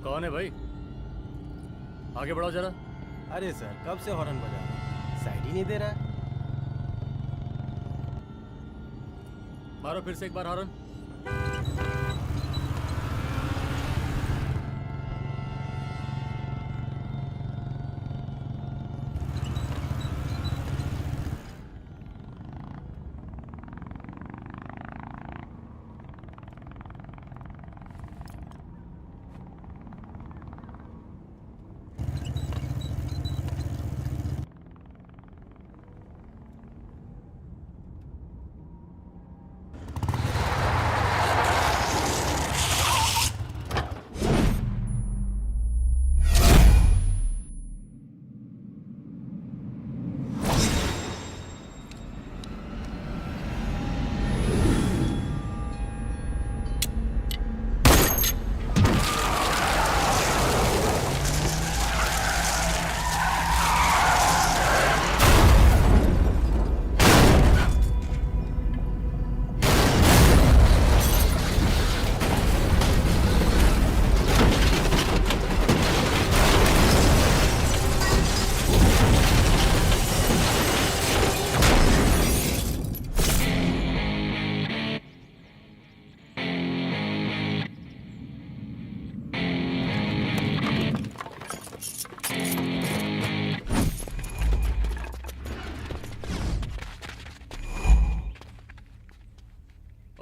कौन है भाई? आगे बढ़ाओ जरा। अरे सर, कब से हॉर्न बजा रहा है? साइड ही नहीं दे रहा है। मारो फिर से एक बार हॉर्न।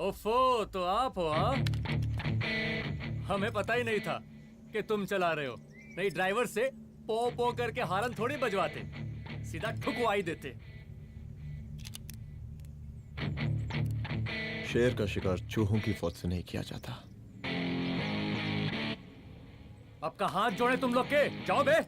ओफो, तो आप हो? हाँ, हमें पता ही नहीं था कि तुम चला रहे हो। नहीं, ड्राइवर से पो पो करके हॉर्न थोड़ी बजवाते, सीधा ठुकवाई देते। शेर का शिकार चूहों की फौज से नहीं किया जाता। आपका हाथ जोड़े तुम लोग के, जाओ बे।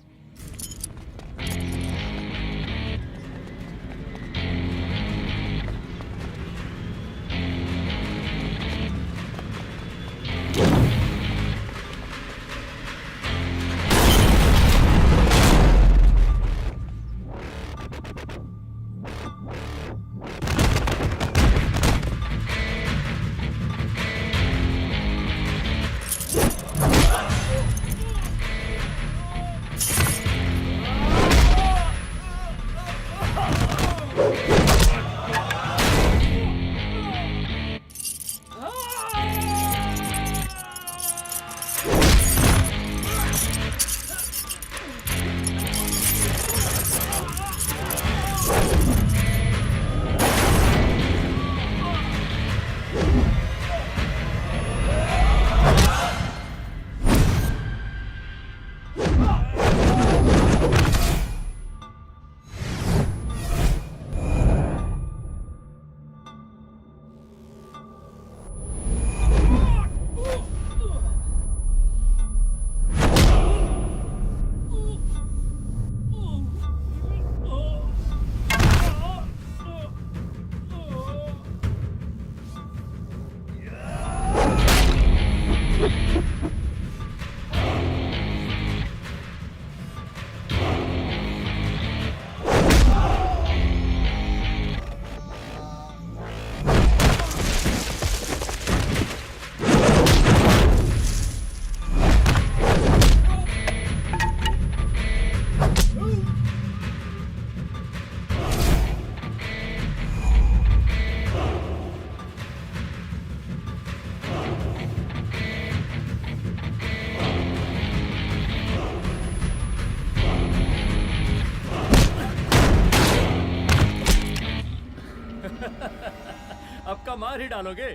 अब का मार ही डालोगे?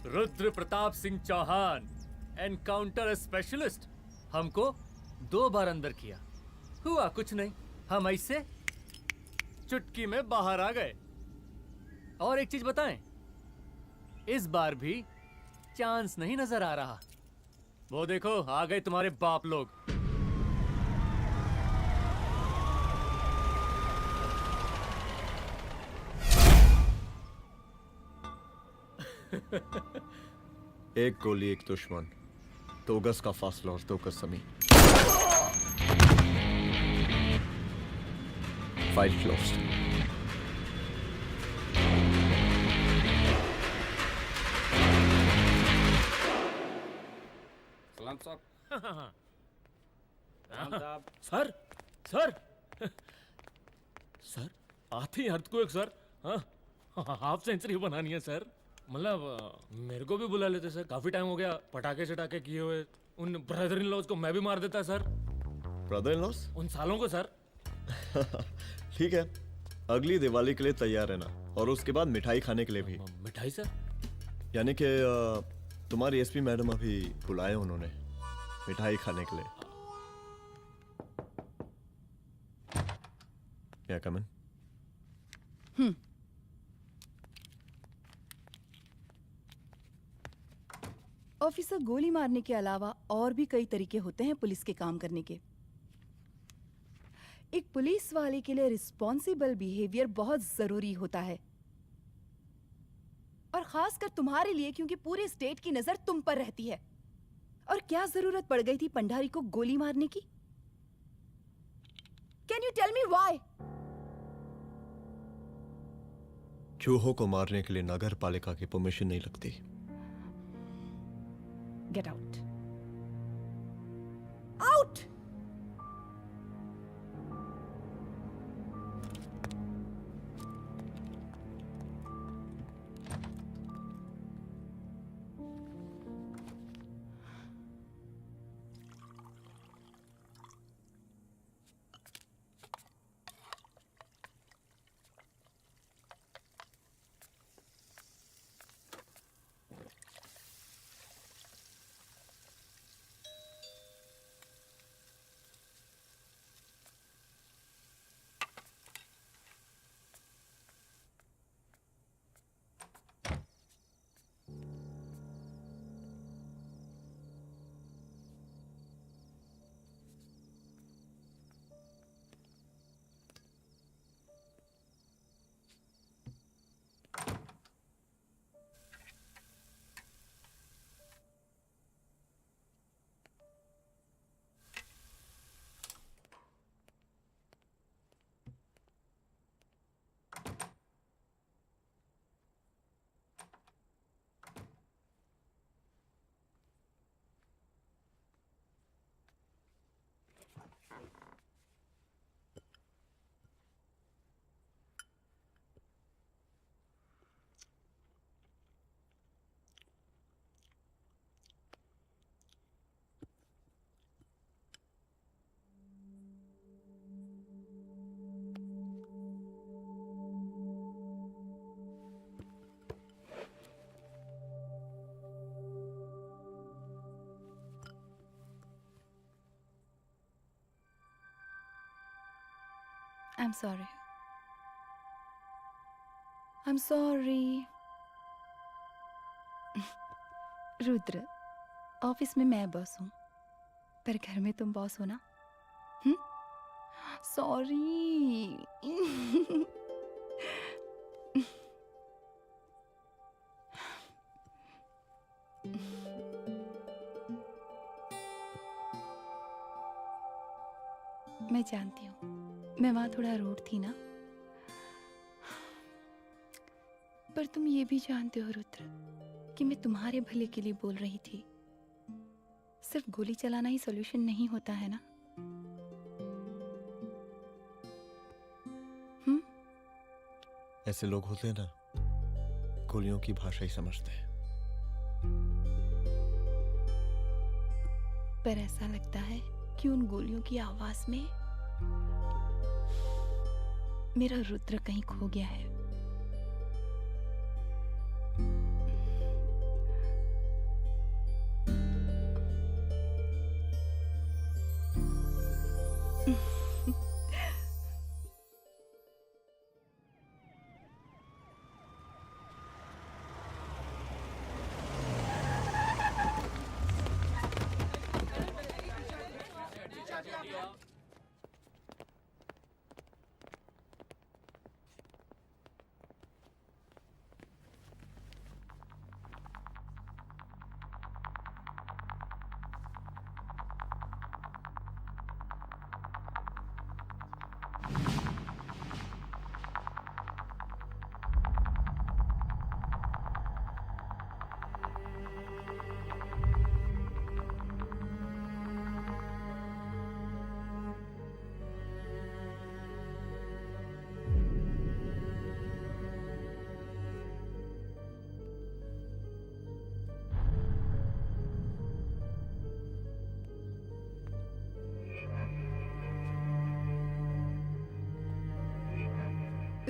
Rudra Pratap Singh Chauhan, encounter specialist. हमको 2 बार अंदर किया, हुआ कुछ नहीं। हम ऐसे चुटकी में बाहर आ गए। और एक चीज बताएं, इस बार भी चांस नहीं नजर आ रहा। वो देखो, आ गए तुम्हारे बाप लोग। एक गोली एक दुश्मन, 2 गज का फासला और 2 गज जमीन। File closed. साहब सर सर सर आते ही अर्थक्वेक सर। हाँ हाफ सेंचुरी बनानी है सर। मतलब मेरे को भी बुला लेते सर, काफी टाइम हो गया पटाखे चटाखे किए हुए। उन ब्रदर इन लॉज को मैं भी मार देता सर, ब्रदर इन लॉस? उन सालों को सर। ठीक है, अगली दिवाली के लिए तैयार रहना, और उसके बाद मिठाई खाने के लिए भी। मिठाई सर? यानी कि तुम्हारी एसपी मैडम अभी बुलाए उन्होंने मिठाई खाने के लिए। क्या कमन? ऑफिसर, गोली मारने के अलावा और भी कई तरीके होते हैं पुलिस के काम करने के। एक पुलिस वाले के लिए रिस्पॉन्सिबल बिहेवियर बहुत जरूरी होता है, और खासकर तुम्हारे लिए, क्योंकि पूरे स्टेट की नजर तुम पर रहती है। और क्या जरूरत पड़ गई थी पंडारी को गोली मारने की? Can you tell me why? चूहों को मारने के लिए नगर पालिका की परमिशन नहीं लगती। Get out. Out! I'm sorry. I'm sorry. Rudra, office में मैं बॉस हूँ, पर घर में तुम बॉस हो ना? सॉरी। मैं जानती हूँ, मैं वहां थोड़ा रूड थी ना, पर तुम ये भी जानते हो रुद्र कि मैं तुम्हारे भले के लिए बोल रही थी। सिर्फ गोली चलाना ही सॉल्यूशन नहीं होता है ना। ऐसे लोग होते हैं ना, गोलियों की भाषा ही समझते हैं। पर ऐसा लगता है कि उन गोलियों की आवाज में मेरा रुद्र कहीं खो गया है।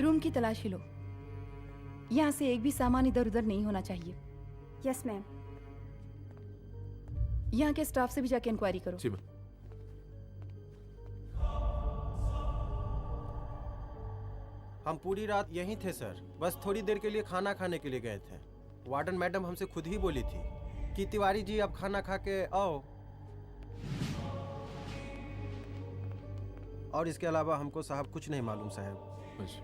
रूम की तलाशी लो। यहाँ से एक भी सामान इधर उधर नहीं होना चाहिए। Yes ma'am. यहाँ के स्टाफ से भी जाके इंक्वायरी करो। जी मैम। हम पूरी रात यहीं थे सर, बस थोड़ी देर के लिए खाना खाने के लिए गए थे। वार्डन मैडम हमसे खुद ही बोली थी कि तिवारी जी अब खाना खा के आओ। और इसके अलावा हमको साहब कुछ नहीं मालूम साहब। बस।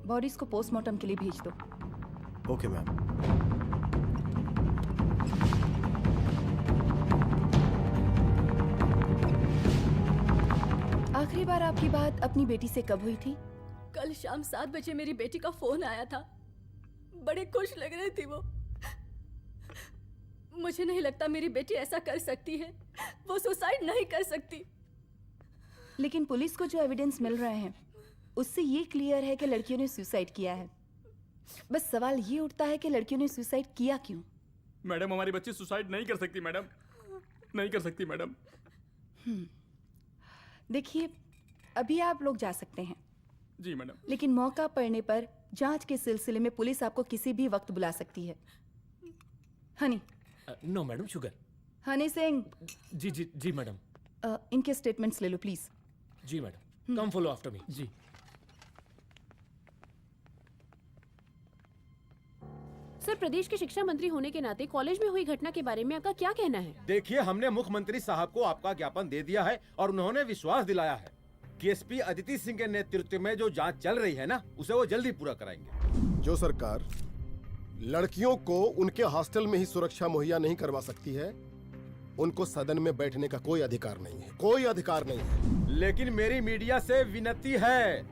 बॉडीज को पोस्टमार्टम के लिए भेज दो। Okay ma'am. आखिरी बार आपकी बात अपनी बेटी से कब हुई थी? कल शाम 7 बजे मेरी बेटी का फोन आया था। बड़ी खुश लग रही थी वो। मुझे नहीं लगता मेरी बेटी ऐसा कर सकती है। वो सुसाइड नहीं कर सकती। लेकिन पुलिस को जो एविडेंस मिल रहे हैं उससे ये क्लियर है कि लड़कियों ने सुसाइड किया है। बस सवाल ये उठता है कि लड़कियों ने सुसाइड किया क्यों? मैडम हमारी बच्ची सुसाइड नहीं कर सकती मैडम, नहीं कर सकती मैडम। देखिए, अभी आप लोग जा सकते हैं, जी मैडम। लेकिन मौका पड़ने पर जांच के सिलसिले में पुलिस आपको किसी भी वक्त बुला सकती है। Honey. No madam, sugar. Honey Singh. जी जी जी मैडम। इनके स्टेटमेंट्स ले लो प्लीज। जी madam, come follow after me. जी। सर, प्रदेश के शिक्षा मंत्री होने के नाते कॉलेज में हुई घटना के बारे में आपका क्या कहना है? देखिए, हमने मुख्यमंत्री साहब को आपका ज्ञापन दे दिया है और उन्होंने विश्वास दिलाया है कि एसपी अदिति सिंह के नेतृत्व में जो जांच चल रही है ना, उसे वो जल्दी पूरा कराएंगे। जो सरकार लड़कियों को उनके हॉस्टल में ही सुरक्षा मुहैया नहीं करवा सकती है, उनको सदन में बैठने का कोई अधिकार नहीं है, कोई अधिकार नहीं है। लेकिन मेरी मीडिया से विनती है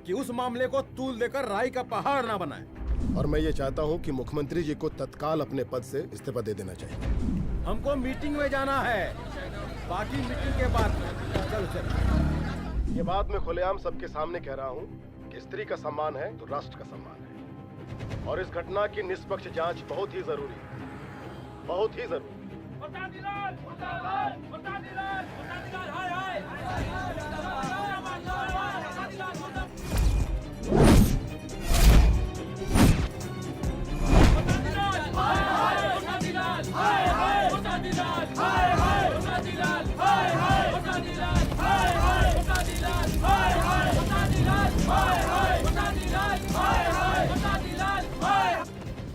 कि उस मामले को तूल देकर राई का पहाड़ ना बनाए। और मैं ये चाहता हूँ कि मुख्यमंत्री जी को तत्काल अपने पद से इस्तीफा दे देना चाहिए। हमको मीटिंग में जाना है, बाकी मीटिंग के बाद। चलो चलो। ये बात मैं खुलेआम सबके सामने कह रहा हूँ कि स्त्री का सम्मान है तो राष्ट्र का सम्मान है, और इस घटना की निष्पक्ष जांच बहुत ही जरूरी है, बहुत ही जरूरी।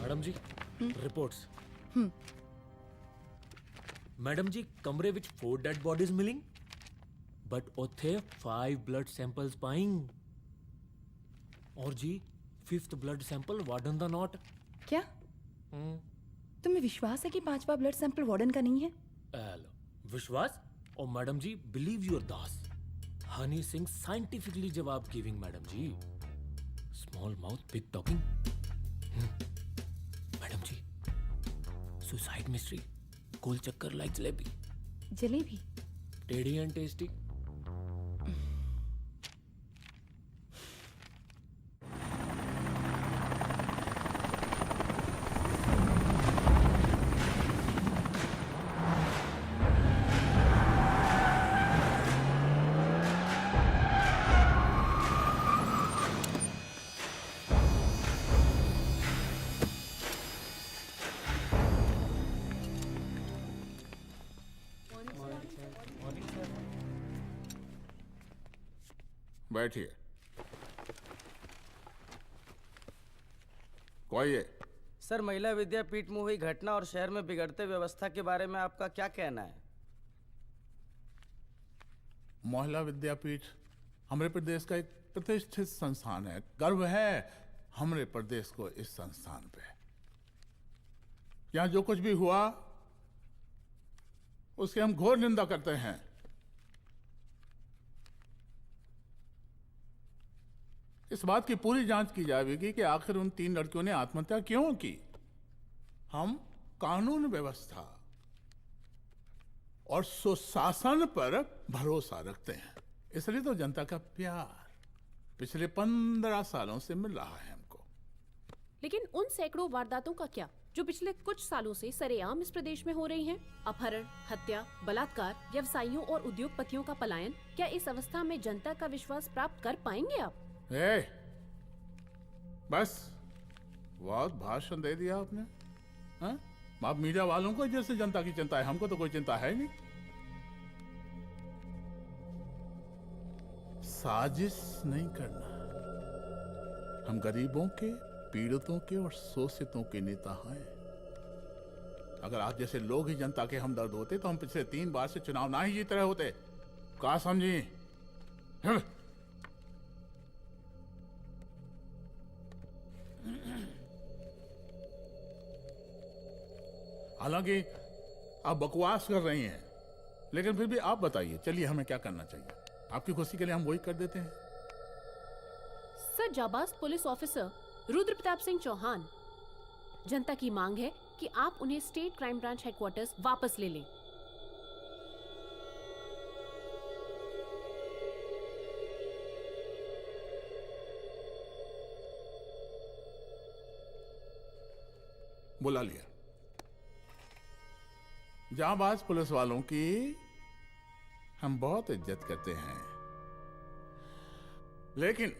मैडम जी, रिपोर्ट्स। मैडम जी, कमरे विच 4 डेड बॉडीज मिलिंग, बट उथे 5 ब्लड सैंपल्स पाइंग। और जी 5th ब्लड सैंपल वार्डन दा नॉट। क्या तुम्हें विश्वास है कि 5वां ब्लड सैंपल वार्डन का नहीं है? हेलो, विश्वास? और मैडम जी, बिलीव योर दास। हनी सिंह साइंटिफिकली जवाब गिविंग मैडम जी। Small mouth big talking. Madam जी, सुसाइड मिस्ट्री, गोल चक्कर लाइक जलेबी। जलेबी? टेढ़ी एंड टेस्टी। बैठिए। कोई है? सर, महिला विद्यापीठ में हुई घटना और शहर में बिगड़ते व्यवस्था के बारे में आपका क्या कहना है? महिला विद्यापीठ हमारे प्रदेश का एक प्रतिष्ठित संस्थान है। गर्व है हमारे प्रदेश को इस संस्थान पे। यहाँ जो कुछ भी हुआ उसकी हम घोर निंदा करते हैं। इस बात की पूरी जांच की जाएगी कि आखिर उन 3 लड़कियों ने आत्महत्या क्यों की। हम कानून व्यवस्था और सुशासन पर भरोसा रखते हैं, इसलिए तो जनता का प्यार। पिछले 15 सालों से मिल रहा है हमको। लेकिन उन सैकड़ों वारदातों का क्या जो पिछले कुछ सालों से सरेआम इस प्रदेश में हो रही हैं? अपहरण, हत्या, बलात्कार, व्यवसायियों और उद्योगपतियों का पलायन। क्या इस अवस्था में जनता का विश्वास प्राप्त कर पाएंगे आप? बस बहुत भाषण दे दिया आपने। हाँ? आप मीडिया वालों को जैसे जनता की चिंता है, हमको तो कोई चिंता है नहीं। साजिश नहीं करना। हम गरीबों के, पीड़ितों के और शोषितों के नेता हैं। अगर आप जैसे लोग ही जनता के हमदर्द होते तो हम पिछले 3 बार से चुनाव ना ही जीत रहे होते। क्या समझी? हालांकि आप बकवास कर रही हैं, लेकिन फिर भी आप बताइए, चलिए हमें क्या करना चाहिए? आपकी खुशी के लिए हम वही कर देते हैं। सर, जाबाज पुलिस ऑफिसर रुद्र प्रताप सिंह चौहान, जनता की मांग है कि आप उन्हें स्टेट क्राइम ब्रांच हेडक्वार्टर्स वापस ले लें। बुला लिया। जाबाज पुलिस वालों की हम बहुत इज्जत करते हैं, लेकिन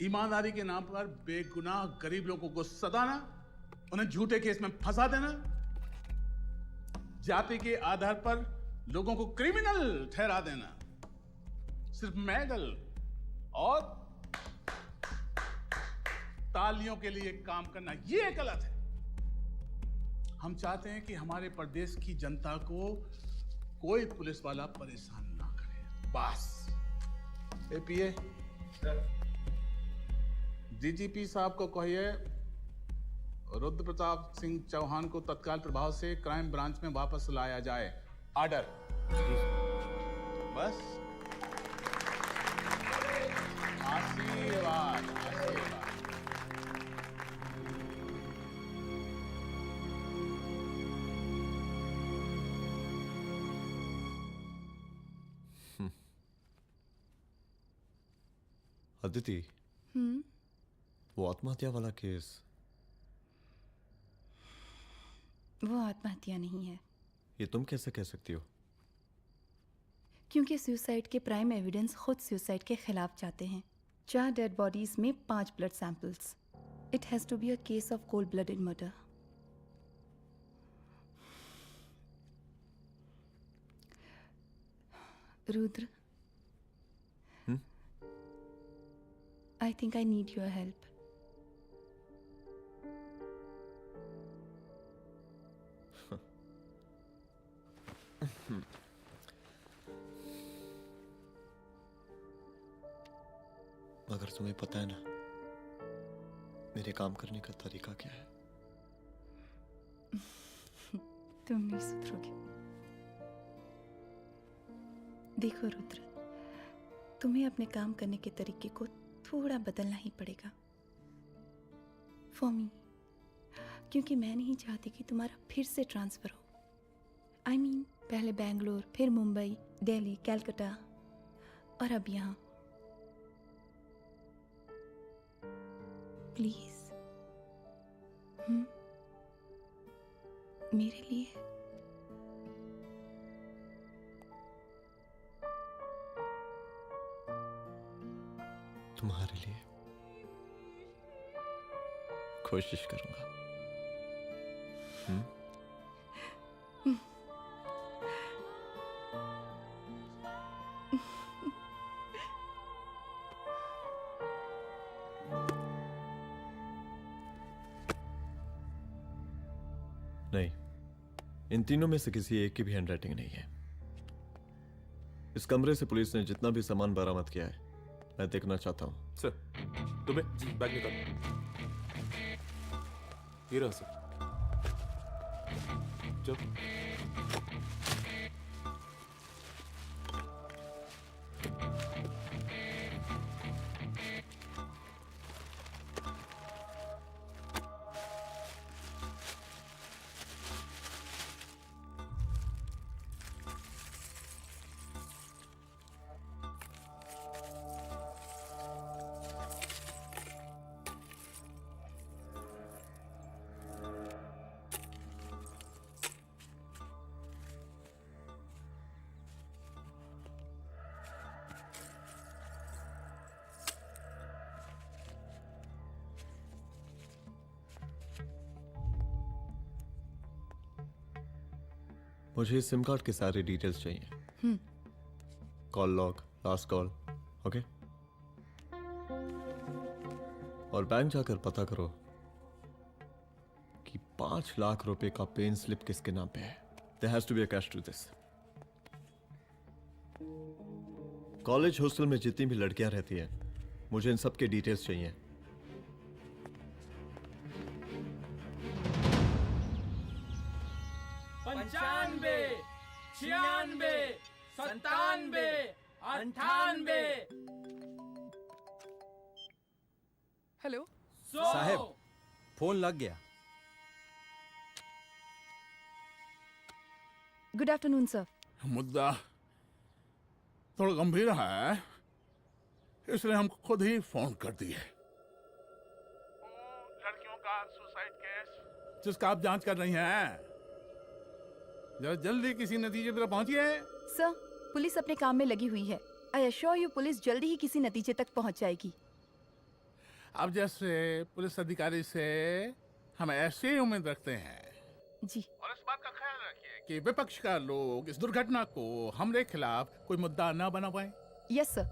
ईमानदारी के नाम पर बेगुनाह गरीब लोगों को सताना, उन्हें झूठे केस में फंसा देना, जाति के आधार पर लोगों को क्रिमिनल ठहरा देना, सिर्फ मेडल और तालियों के लिए काम करना, यह गलत है। हम चाहते हैं कि हमारे प्रदेश की जनता को कोई पुलिस वाला परेशान ना करे, बस। एपीए डीजीपी साहब को कहिए रुद्र प्रताप सिंह चौहान को तत्काल प्रभाव से क्राइम ब्रांच में वापस लाया जाए। ऑर्डर। बस। आशीर्वाद, आशीर्वाद। अदिति, वो आत्महत्या वाला केस, वो आत्महत्या नहीं है। ये तुम कैसे कह सकती हो? क्योंकि सुसाइड के प्राइम एविडेंस खुद सुसाइड के खिलाफ जाते हैं। 4 डेड बॉडीज में 5 blood samples. It has to be a case of cold blooded murder. Rudra, I think I need your help. मगर तुम्हें पता है ना मेरे काम करने का तरीका क्या है? तुम नहीं सुधरोगे। देखो रुद्र, तुम्हें अपने काम करने के तरीके को थोड़ा बदलना ही पड़ेगा फॉर मी, क्योंकि मैं नहीं चाहती कि तुम्हारा फिर से ट्रांसफर हो। I mean, पहले बेंगलोर, फिर मुंबई, दिल्ली, कलकत्ता और अब यहाँ। प्लीज मेरे लिए। तुम्हारे लिए कोशिश करूंगा। नहीं, इन तीनों में से किसी एक की भी हैंडराइटिंग नहीं है। इस कमरे से पुलिस ने जितना भी सामान बरामद किया है मैं देखना चाहता हूं। सर, तुम्हें बैग निकाल। ये रहा सर। जब मुझे सिम कार्ड के सारे डिटेल्स चाहिए। Call log, last call, okay? और बैंक जाकर पता करो कि 5 लाख रुपए का पेन स्लिप किसके नाम पे है। There has to be a cash to this. College hostel में जितनी भी लड़कियां रहती हैं, मुझे इन सब के डिटेल्स चाहिए। पंचानवे, 96, 97, 98। हेलो साहब, फोन लग गया। Good afternoon sir. मुद्दा थोड़ा गंभीर है, इसलिए हम खुद ही फोन कर दिए। लड़कियों का सुसाइड केस जिसका आप जांच कर रही हैं, जरा जल्दी किसी नतीजे पर पहुंचिए। सर, पुलिस अपने काम में लगी हुई है। आई एश्योर यू पुलिस जल्दी ही किसी नतीजे तक पहुंच जाएगी। अब जैसे पुलिस अधिकारी से हम ऐसे ही उम्मीद रखते हैं जी। और इस बात का ख्याल रखिए कि विपक्ष का लोग इस दुर्घटना को हमारे खिलाफ कोई मुद्दा ना बना पाए। Yes sir.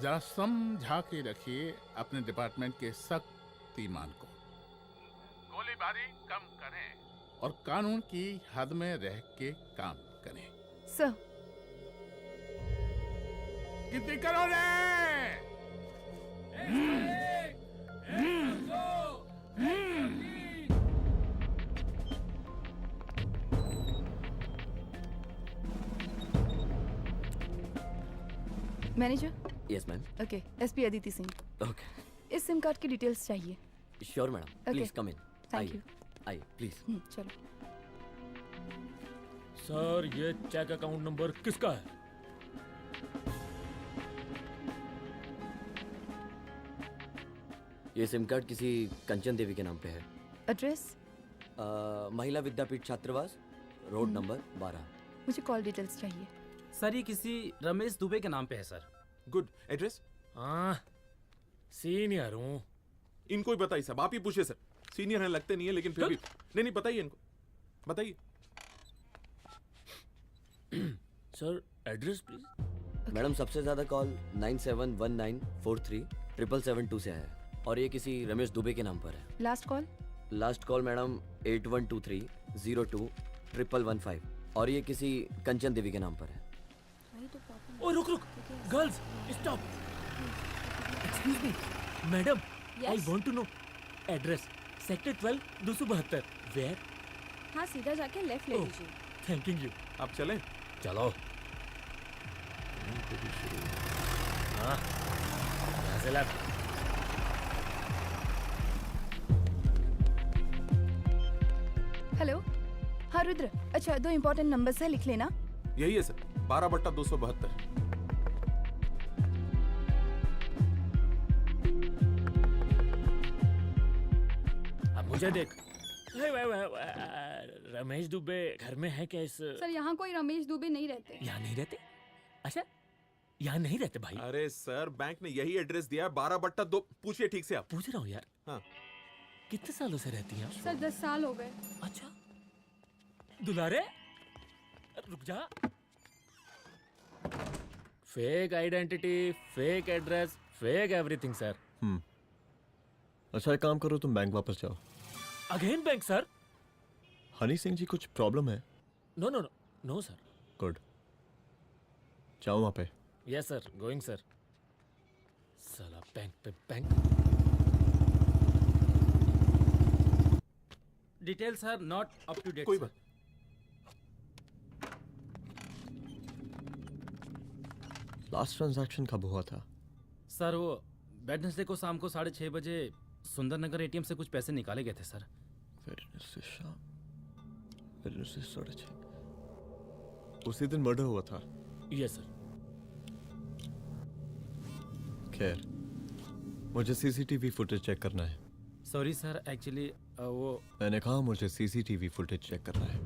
जरा समझा के रखिए अपने डिपार्टमेंट के शक्तिमान को। गोलीबारी कम करें और कानून की हद में रह के काम करें। सर। कितनी करोगे? Manager. Yes ma'am. Okay, SP Aditi Singh. Okay. इस सिम कार्ड की डिटेल्स चाहिए। Sure madam, please come in. Thank you. आइए प्लीज। चलो। सर, ये चेक अकाउंट नंबर किसका है? ये सिम कार्ड किसी कंचन देवी के नाम पे है। एड्रेस? महिला विद्यापीठ छात्रावास, रोड नंबर 12। मुझे कॉल डिटेल्स चाहिए। सर, ये किसी रमेश दुबे के नाम पे है सर। गुड। एड्रेस? हाँ, सीनियर हूँ। इनको ही बताइए सब, आप ही पूछिए सर। सीनियर हैं लगते नहीं है, लेकिन फिर भी नहीं बताइए इनको, बताइए। Sir, address please. मैडम, सबसे ज्यादा कॉल 9719437772 से है और ये किसी रमेश दुबे के नाम पर है। Last call? Last call madam 8123021115 और ये किसी कंचन देवी के नाम पर है। ओ रुक, girls stop. Excuse me madam, I want to know address. Sector 12 272। Where? हाँ, सीधा जाके लेफ्ट ले लीजिए। Thank you. आप चलें? चलो। हाँ, यहाँ से लेफ्ट। हेलो। हाँ रुद्र, अच्छा 2 इम्पोर्टेंट नंबर्स है, लिख लेना। यही है सर, 12/272। अब मुझे देख। रमेश दुबे घर में है क्या? इस सर, यहाँ कोई रमेश दुबे नहीं रहते। यहाँ नहीं रहते? अच्छा, यहाँ नहीं रहते भाई। अरे सर, बैंक ने यही एड्रेस दिया है, 12/2। पूछिए ठीक से आप। पूछ रहा हूँ यार। हाँ। कितने सालों से रहती हैं? सर 10 साल हो गए। अच्छा, दुलारे रुक जा। Fake identity, fake address, fake everything sir. अच्छा, एक काम करो, तुम बैंक वापस जाओ। Again bank sir? Honey Singh ji, कुछ प्रॉब्लम है? No no no no sir. Good, जाओ वहां पे। Yes sir, going sir. साला बैंक पे bank. Details are not up to date. कोई बात। लास्ट ट्रांजैक्शन कब हुआ था? सर, वो वेडनेसडे को शाम को 6:30 बजे सुंदरनगर एटीएम से कुछ पैसे निकाले गए थे सर। वेडनेसडे शाम, वेडनेसडे 6:30। उसी दिन मर्डर हुआ था? Yes sir. खैर, मुझे सीसीटीवी फुटेज चेक करना है। सॉरी सर, एक्चुअली वो मैंने कहा मुझे सीसीटीवी फुटेज चेक करना है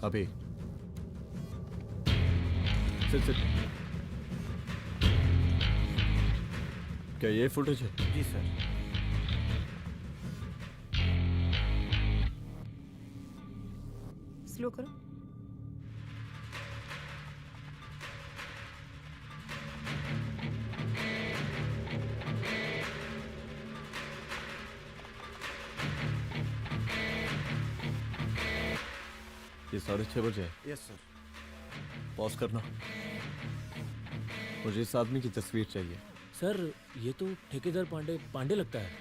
अभी। सिट। क्या ये फुटेज है? जी सर। स्लो करो। ये 6:30 बजे है। Yes sir. पॉज करना। मुझे इस आदमी की तस्वीर चाहिए। सर ये तो ठेकेदार पांडे लगता है।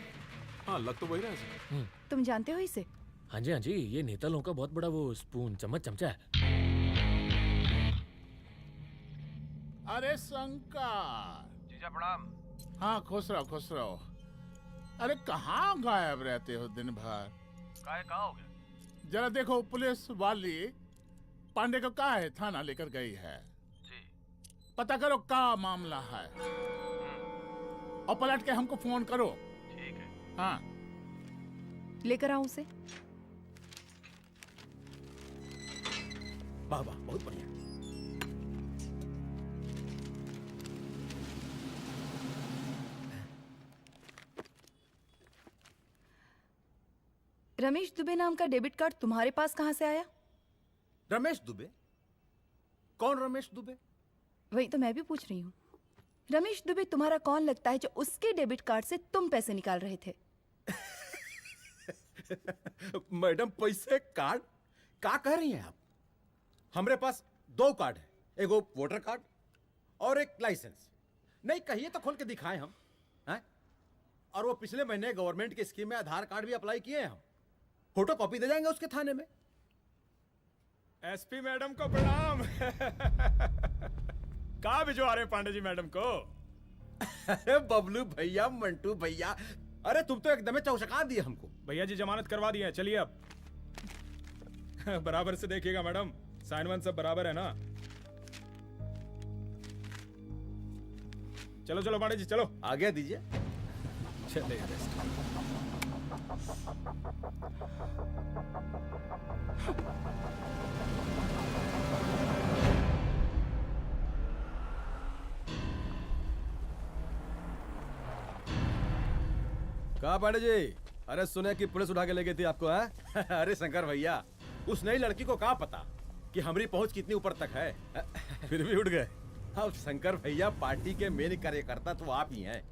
हाँ लग तो वही रहा है सर। तुम जानते हो इसे? हाँ जी, ये नेता लोगों का बहुत बड़ा वो स्पून चमचा है। अरे शंकर। जीजा प्रणाम। हाँ खुश रहो। अरे कहाँ गायब रहते हो दिन भर? कहाँ हो गया? जरा देखो, पुलिस वाली पांडे को कहा है थाना लेकर गई है। जी। पता करो क्या मामला है और पलट के हमको फोन करो। ठीक है। हाँ लेकर आओ उसे। वाह वाह, बहुत बढ़िया। रमेश दुबे नाम का डेबिट कार्ड तुम्हारे पास कहां से आया? रमेश दुबे? कौन रमेश दुबे? वही तो मैं भी पूछ रही हूँ। रमेश दुबे तुम्हारा कौन लगता है जो उसके डेबिट कार्ड से तुम पैसे निकाल रहे थे? मैडम पैसे कार्ड क्या कह रही हैं आप? हमारे पास 2 कार्ड है, एक वो वोटर कार्ड और एक लाइसेंस। नहीं कहिए तो खोल के दिखाएं हम हैं? और वो पिछले महीने गवर्नमेंट की स्कीम में आधार कार्ड भी अप्लाई किए हैं हम। फोटो कॉपी दे जाएंगे उसके थाने में। एसपी मैडम को प्रणाम। कहाँ भिजवा रहे हैं पांडे जी मैडम को? अरे बबलू भैया, मंटू भैया, अरे तुम तो एकदम चौंका दिए हमको। भैया जी जमानत करवा दी है, चलिए अब। बराबर से देखिएगा मैडम, साइन वाइन सब बराबर है ना? चलो चलो पांडे जी चलो। आगे दीजिए। चलिए कहा पांडे जी? अरे सुने कि पुलिस उठा के ले गई थी आपको है? अरे शंकर भैया, उस नई लड़की को क्या पता कि हमारी पहुंच कितनी ऊपर तक है। फिर भी उठ गए। अब शंकर भैया, पार्टी के मेन कार्यकर्ता तो आप ही हैं।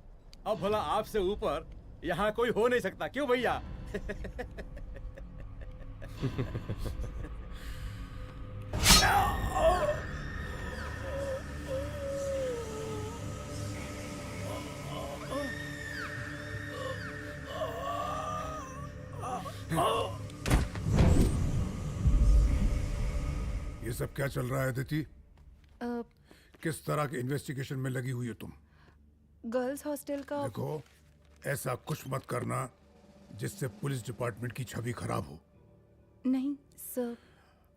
अब भला आपसे ऊपर यहाँ कोई हो नहीं सकता, क्यों भैया? ये सब क्या चल रहा है अदिति? किस तरह के इन्वेस्टिगेशन में लगी हुई हो तुम? गर्ल्स हॉस्टल का। देखो, ऐसा कुछ मत करना जिससे पुलिस डिपार्टमेंट की छवि खराब हो। नहीं सर।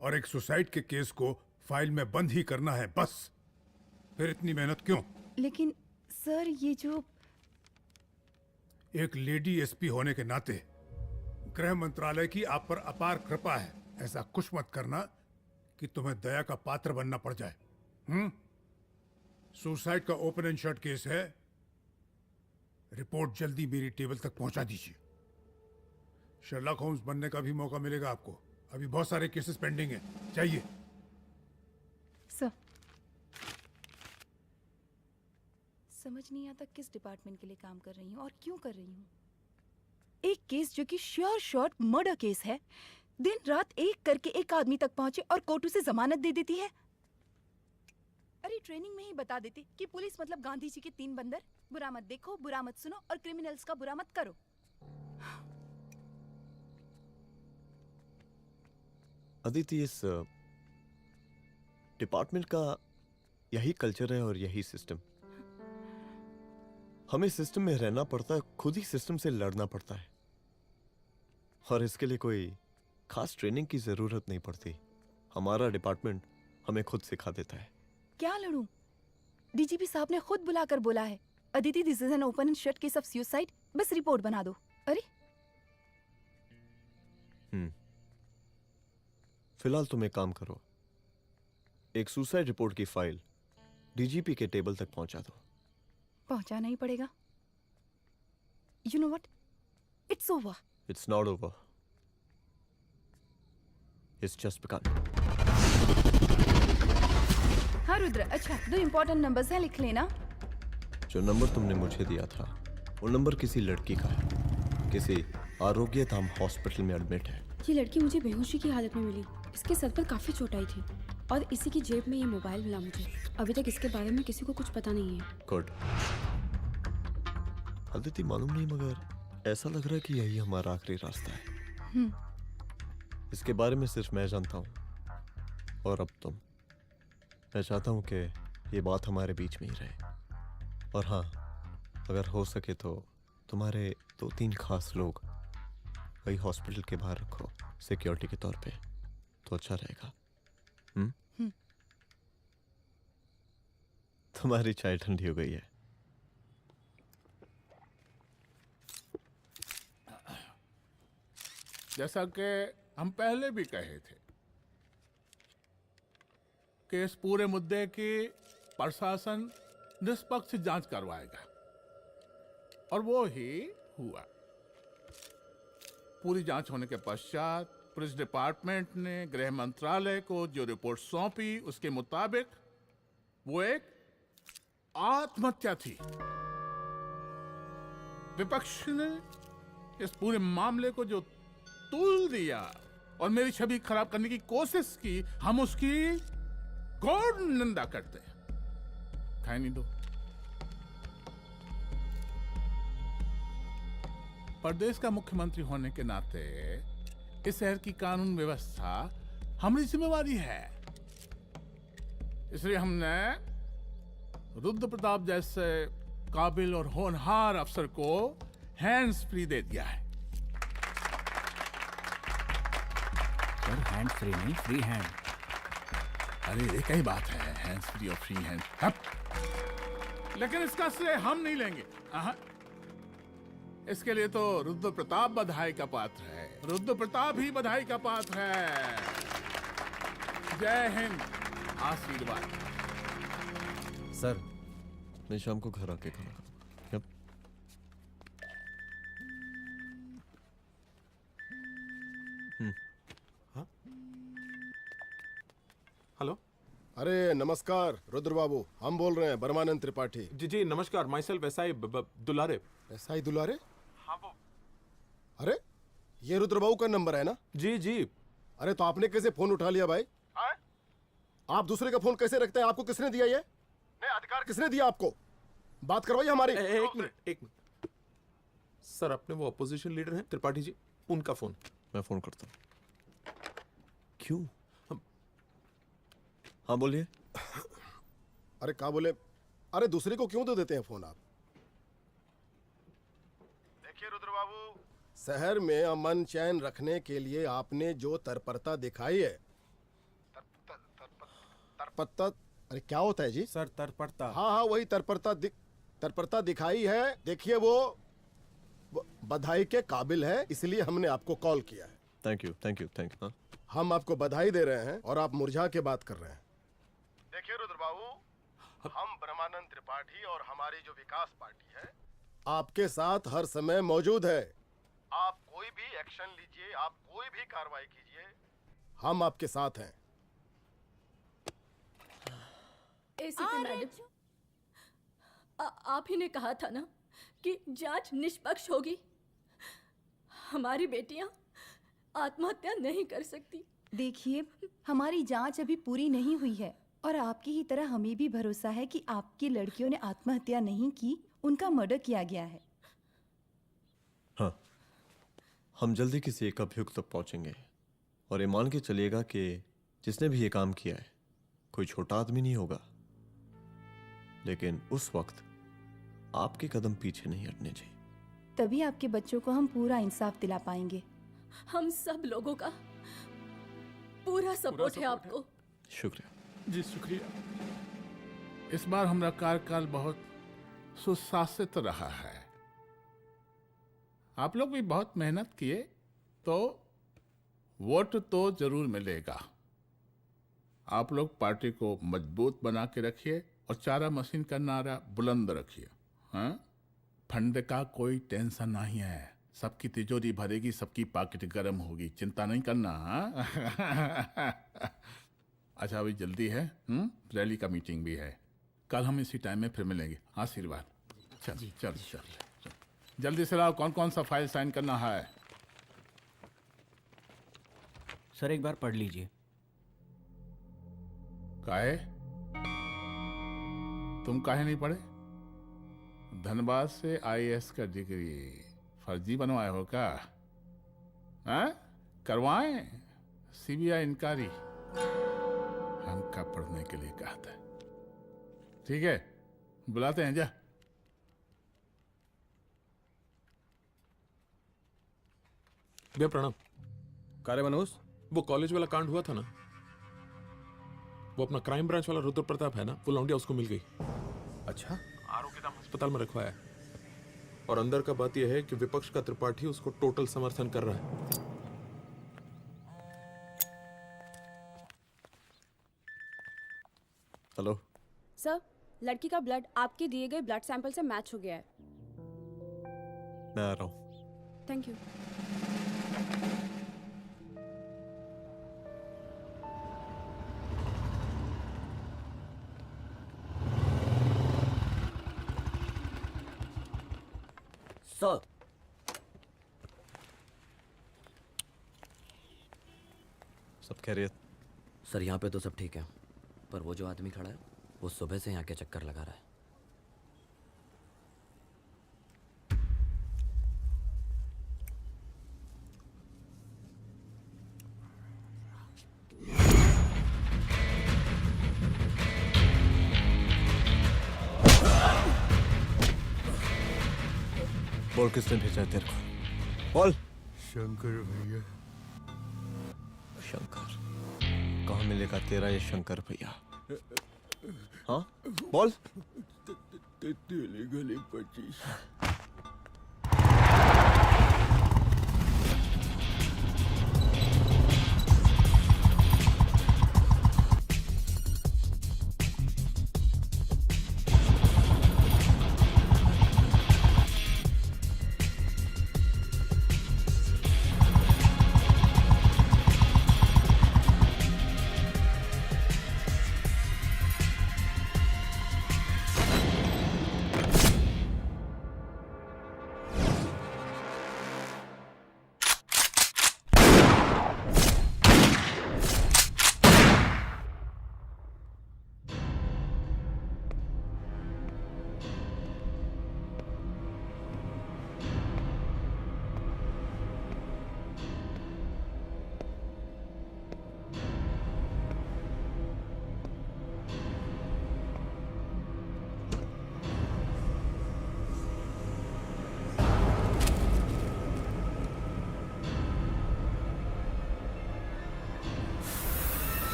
और एक सुसाइड के केस को फाइल में बंद ही करना है बस। फिर इतनी मेहनत क्यों? लेकिन सर ये जो एक लेडी एसपी होने के नाते गृह मंत्रालय की आप पर अपार कृपा है। ऐसा कुछ मत करना कि तुम्हें दया का पात्र बनना पड़ जाए। सुसाइड का ओपन एंड शट केस है। रिपोर्ट जल्दी मेरी टेबल तक पहुंचा दीजिए। शर्लॉक होम्स बनने का भी मौका मिलेगा आपको। अभी बहुत सारे केसेस पेंडिंग हैं। चाहिए सर। समझ नहीं आता किस डिपार्टमेंट के लिए काम कर रही हूँ और क्यों कर रही हूँ। एक केस जो कि श्योर शॉट मर्डर केस है, दिन रात एक करके एक आदमी तक पहुंचे और कोर्ट उसे जमानत दे देती है। अरे ट्रेनिंग में ही बता देती कि पुलिस मतलब गांधी जी के 3 बंदर, बुरा मत देखो, बुरा मत सुनो और क्रिमिनल्स का बुरा मत करो। अदिति, इस डिपार्टमेंट का यही कल्चर है और यही सिस्टम। हमें सिस्टम में रहना पड़ता है, खुद ही सिस्टम से लड़ना पड़ता है। और इसके लिए कोई खास ट्रेनिंग की जरूरत नहीं पड़ती। हमारा डिपार्टमेंट हमें खुद सिखा देता है। क्या लड़ूं? डीजीपी साहब ने खुद बुलाकर बोला है, Aditi this is an open and shut case of suicide, बस रिपोर्ट बना दो। अरे फिलहाल तुम एक काम करो, एक सुसाइड रिपोर्ट की फाइल डीजीपी के टेबल तक पहुंचा दो। पहुंचाना ही पड़ेगा। You know what, it's over. It's not over. It's just begun. हाँ रुद्र, अच्छा 2 इम्पोर्टेंट नंबर्स हैं, लिख लेना। जो नंबर तुमने मुझे दिया था वो नंबर किसी लड़की का है, किसी आरोग्य धाम हॉस्पिटल में एडमिट है। ये लड़की मुझे बेहोशी की हालत में मिली। इसके सर पर काफी चोट आई थी और इसी की जेब में ये मोबाइल मिला मुझे। अभी तक इसके बारे में किसी को कुछ पता नहीं है। गुड। अदिति मालूम नहीं, मगर ऐसा लग रहा है कि यही हमारा आखिरी रास्ता है। इसके बारे में सिर्फ मैं जानता हूँ और अब तुम। मैं चाहता हूँ कि ये बात हमारे बीच में ही रहे। और हाँ, अगर हो सके तो तुम्हारे 2-3 खास लोग वही हॉस्पिटल के बाहर रखो सिक्योरिटी के तौर पे, तो अच्छा रहेगा। तुम्हारी चाय ठंडी हो गई है। जैसा कि हम पहले भी कहे थे कि इस पूरे मुद्दे की प्रशासन निष्पक्ष जांच करवाएगा, और वो ही हुआ। पूरी जांच होने के पश्चात पुलिस डिपार्टमेंट ने गृह मंत्रालय को जो रिपोर्ट सौंपी उसके मुताबिक वो एक आत्महत्या थी। विपक्ष ने इस पूरे मामले को जो तूल दिया और मेरी छवि खराब करने की कोशिश की, हम उसकी घोर निंदा करते हैं। खाने दो। प्रदेश का मुख्यमंत्री होने के नाते इस शहर की कानून व्यवस्था हमारी जिम्मेवारी है। इसलिए हमने रुद्र प्रताप जैसे काबिल और होनहार अफसर को हैंड्स फ्री दे दिया है। सर हैंड फ्री नहीं, फ्री हैंड। अरे एक ही बात है, हैंड्स फ्री और फ्री हैंड। लेकिन इसका श्रेय हम नहीं लेंगे। इसके लिए तो रुद्र प्रताप बधाई का पात्र है। रुद्र प्रताप ही बधाई का पात्र है। जय हिंद। आशीर्वाद। सर, मैं शाम को घर आके खाना खाऊंगा। हाँ? हेलो। अरे नमस्कार रुद्र बाबू, हम बोल रहे हैं परमानंद त्रिपाठी। जी जी नमस्कार। My self SI Dulare. SI दुलारे? हाँ वो। अरे ये रुद्र बाबू का नंबर है ना? जी जी। अरे तो आपने कैसे फोन उठा लिया भाई? आप दूसरे का फोन कैसे रखते हैं? आपको किसने दिया ये? नहीं, अधिकार किसने दिया आपको? बात करवाइए हमारी। एक मिनट। सर, अपने वो अपोजिशन लीडर हैं त्रिपाठी जी, उनका फोन। मैं फोन करता हूँ। क्यों? हाँ बोलिए। अरे क्या बोले? अरे दूसरे को क्यों दे देते हैं फोन आप? देखिए रुद्र बाबू, शहर में अमन चैन रखने के लिए आपने जो तत्परता दिखाई है, तत्परता, अरे क्या होता है जी? सर तत्परता। हाँ वही तत्परता दिखाई है। देखिए वो बधाई के काबिल है, इसलिए हमने आपको कॉल किया है। Thank you. हम आपको बधाई दे रहे हैं और आप मुरझा के बात कर रहे हैं। देखिए रुद्र बाबू, हम ब्रह्मानंद त्रिपाठी और हमारी जो विकास पार्टी है आपके साथ हर समय मौजूद है। आप कोई भी एक्शन लीजिए, आप कोई भी कार्रवाई कीजिए, हम आपके साथ हैं। एसीपी मैडम, आप ही ने कहा था ना कि जांच निष्पक्ष होगी। हमारी बेटियां आत्महत्या नहीं कर सकती। देखिए, हमारी जांच अभी पूरी नहीं हुई है और आपकी ही तरह हमें भी भरोसा है कि आपकी लड़कियों ने आत्महत्या नहीं की, उनका मर्डर किया गया है। हाँ, हम जल्दी किसी एक अभियुक्त तक पहुंचेंगे और ये मान के चलिएगा कि जिसने भी ये काम किया है कोई छोटा आदमी नहीं होगा, लेकिन उस वक्त आपके कदम पीछे नहीं हटने चाहिए। तभी आपके बच्चों को हम पूरा इंसाफ दिला पाएंगे। हम सब लोगों का पूरा सपोर्ट है आपको। शुक्रिया जी, शुक्रिया। इस बार हमारा कार्यकाल बहुत सुशासित रहा है। आप लोग भी बहुत मेहनत किए, तो वोट तो जरूर मिलेगा। आप लोग पार्टी को मजबूत बना के रखिए और चारा मशीन का नारा बुलंद रखिए। हाँ, फंड का कोई टेंशन नहीं है, सबकी तिजोरी भरेगी, सबकी पॉकेट गर्म होगी, चिंता नहीं करना। हाँ? अच्छा अभी जल्दी है, रैली का मीटिंग भी है, कल हम इसी टाइम में फिर मिलेंगे। आशीर्वाद। चल चल चल चल। जल्दी से लाओ, कौन कौन सा फाइल साइन करना है। सर एक बार पढ़ लीजिए। काहे? तुम काहे नहीं पढ़े? धनबाद से आईएएस का डिग्री फर्जी बनवाए हो क्या? हाँ? करवाएं सीबीआई इंक्वायरी। हम का पढ़ने के लिए कहा था। ठीक है, बुलाते हैं। जा भैया प्रणाम। कार्य मनोज, वो कॉलेज वाला कांड हुआ था ना, वो अपना क्राइम ब्रांच वाला रुद्र प्रताप है ना, वो लौंडिया उसको मिल गई। अच्छा। आरोग्यधाम अस्पताल में रखवाया है, और अंदर का बात यह है कि विपक्ष का त्रिपाठी उसको टोटल समर्थन कर रहा है। हेलो सर, लड़की का ब्लड आपके दिए गए ब्लड सैंपल से मैच हो गया है। मैं आ रहा हूँ। Thank you. सर, सब खैरियत? सर यहाँ पे तो सब ठीक है, पर वो जो आदमी खड़ा है वो सुबह से यहाँ के चक्कर लगा रहा है। बोल किसने भेजा है तेरे को? बोल। शंकर भैया। शंकर? कहाँ मिलेगा तेरा ये शंकर भैया? हाँ बोल। तेली गली 25।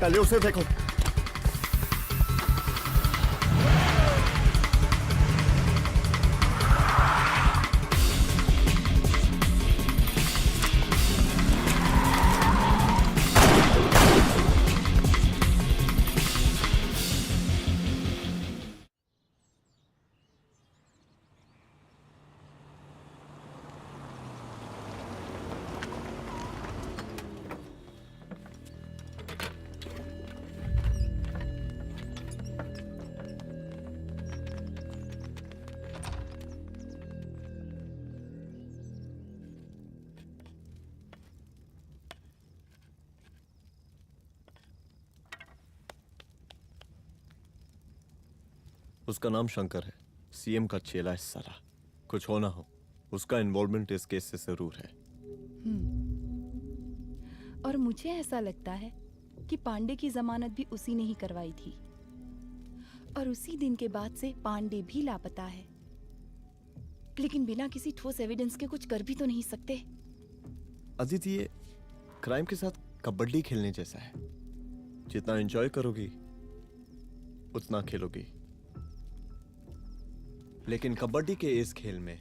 पहले उसे देखो। उसका नाम शंकर है, सीएम का चेला है साला। कुछ हो ना हो, उसका इन्वॉल्वमेंट इस केस से जरूर है। और मुझे ऐसा लगता है कि पांडे की जमानत भी उसी ने ही करवाई थी, और उसी दिन के बाद से पांडे भी लापता है। लेकिन बिना किसी ठोस एविडेंस के कुछ कर भी तो नहीं सकते। अदिति, ये क्राइम के साथ कबड्डी खेलने जैसा है। जितना एंजॉय करोगी उतना खेलोगी, लेकिन कबड्डी के इस खेल में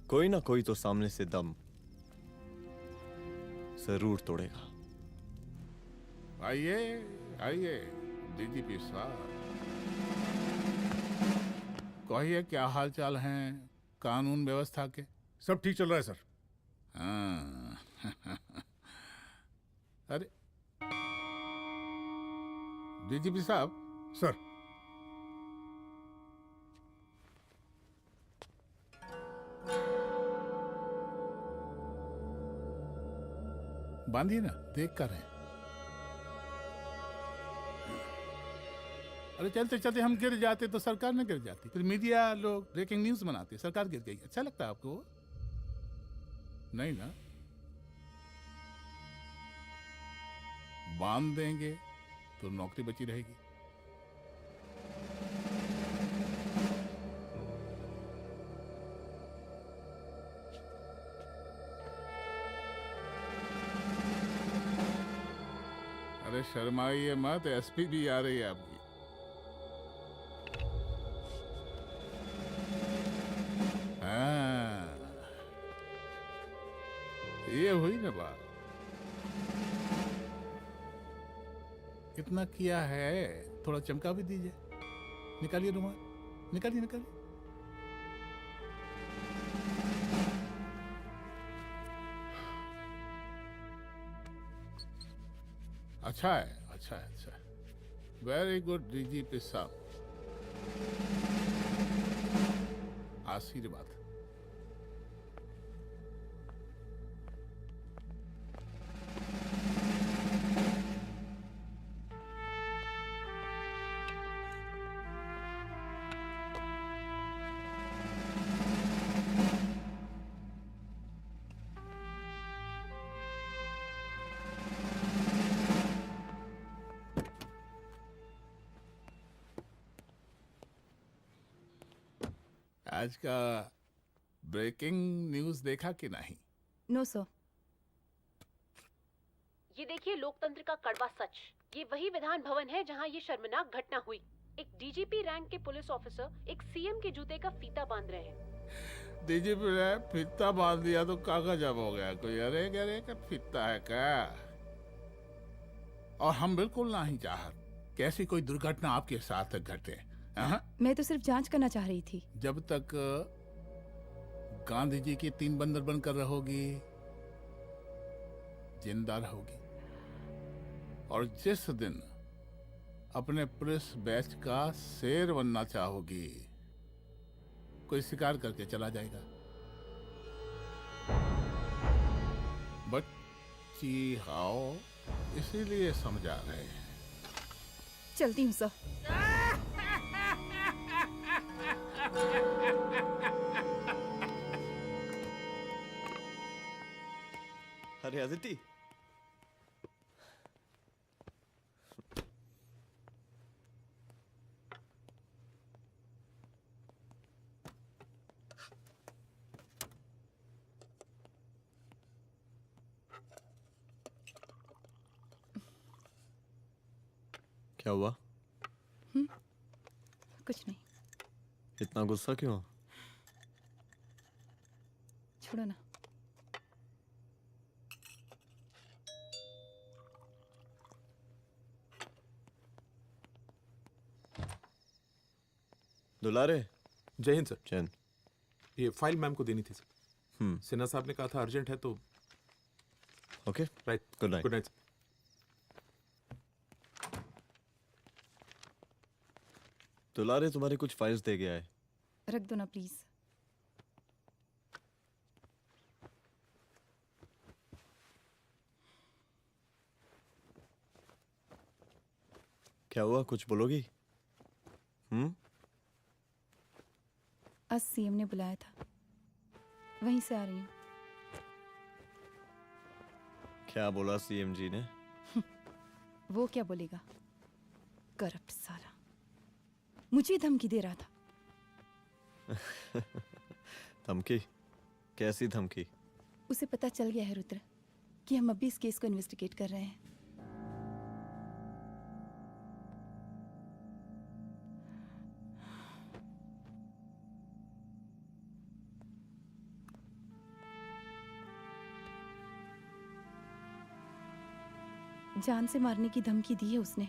कोई ना कोई तो सामने से दम जरूर तोड़ेगा। आइए आइए डीजीपी साहब, कहिए क्या हाल चाल हैं कानून व्यवस्था के? सब ठीक चल रहा है सर। हाँ। अरे डीजीपी साहब। सर। बांधिए ना, देख कर हैं। अरे चलते चलते हम गिर जाते तो सरकार न गिर जाती, फिर मीडिया लोग ब्रेकिंग न्यूज बनाते, सरकार गिर गई। अच्छा लगता है आपको? नहीं ना? बांध देंगे तो नौकरी बची रहेगी। अरे शर्माइए मत, एसपी भी आ रही है आपकी। हाँ, ये हुई ना बात। कितना किया है, थोड़ा चमका भी दीजिए। निकालिए रुमाल, निकालिए निकालिए। अच्छा है, अच्छा है, अच्छा है। वेरी गुड डीजीपी साहब, आशीर्वाद। आज का ब्रेकिंग न्यूज देखा कि नहीं? No sir. ये देखिए लोकतंत्र का कड़वा सच। ये वही विधान भवन है जहां ये शर्मनाक घटना हुई। एक डीजीपी रैंक के पुलिस ऑफिसर एक सीएम के जूते का फीता बांध रहे हैं। डीजीपी ने फीता बांध दिया तो कागज अब हो गया कोई? अरे गरे का फीता है क्या? और हम बिल्कुल नहीं चाहते कि ऐसी कोई दुर्घटना आपके साथ घटे। मैं तो सिर्फ जांच करना चाह रही थी। जब तक गांधी जी की 3 बंदर बनकर रहोगी, जिंदा रहोगी। और जिस दिन अपने पुलिस बैच का शेर बनना चाहोगी, कोई शिकार करके चला जाएगा। बच्ची हाओ, इसीलिए समझा रहे हैं। चलती हूँ सर। अरे अदिति, क्या हुआ? कुछ नहीं, इतना गुस्सा क्यों? छोड़ो ना। दुलारे। जय हिंद सर। जय हिंद। ये फाइल मैम को देनी थी सर। सिन्हा साहब ने कहा था अर्जेंट है तो। Okay right. Good night. Good night. दुलारे तुम्हारी कुछ फाइल्स दे गया है। रख दो ना प्लीज। क्या हुआ, कुछ बोलोगी? आज सीएम ने बुलाया था, वहीं से आ रही हूँ। क्या बोला सीएम जी ने? वो क्या बोलेगा, करप्ट साला, मुझे धमकी दे रहा था। धमकी? कैसी धमकी? उसे पता चल गया है रुद्र कि हम अभी इस केस को इन्वेस्टिगेट कर रहे हैं। जान से मारने की धमकी दी है उसने।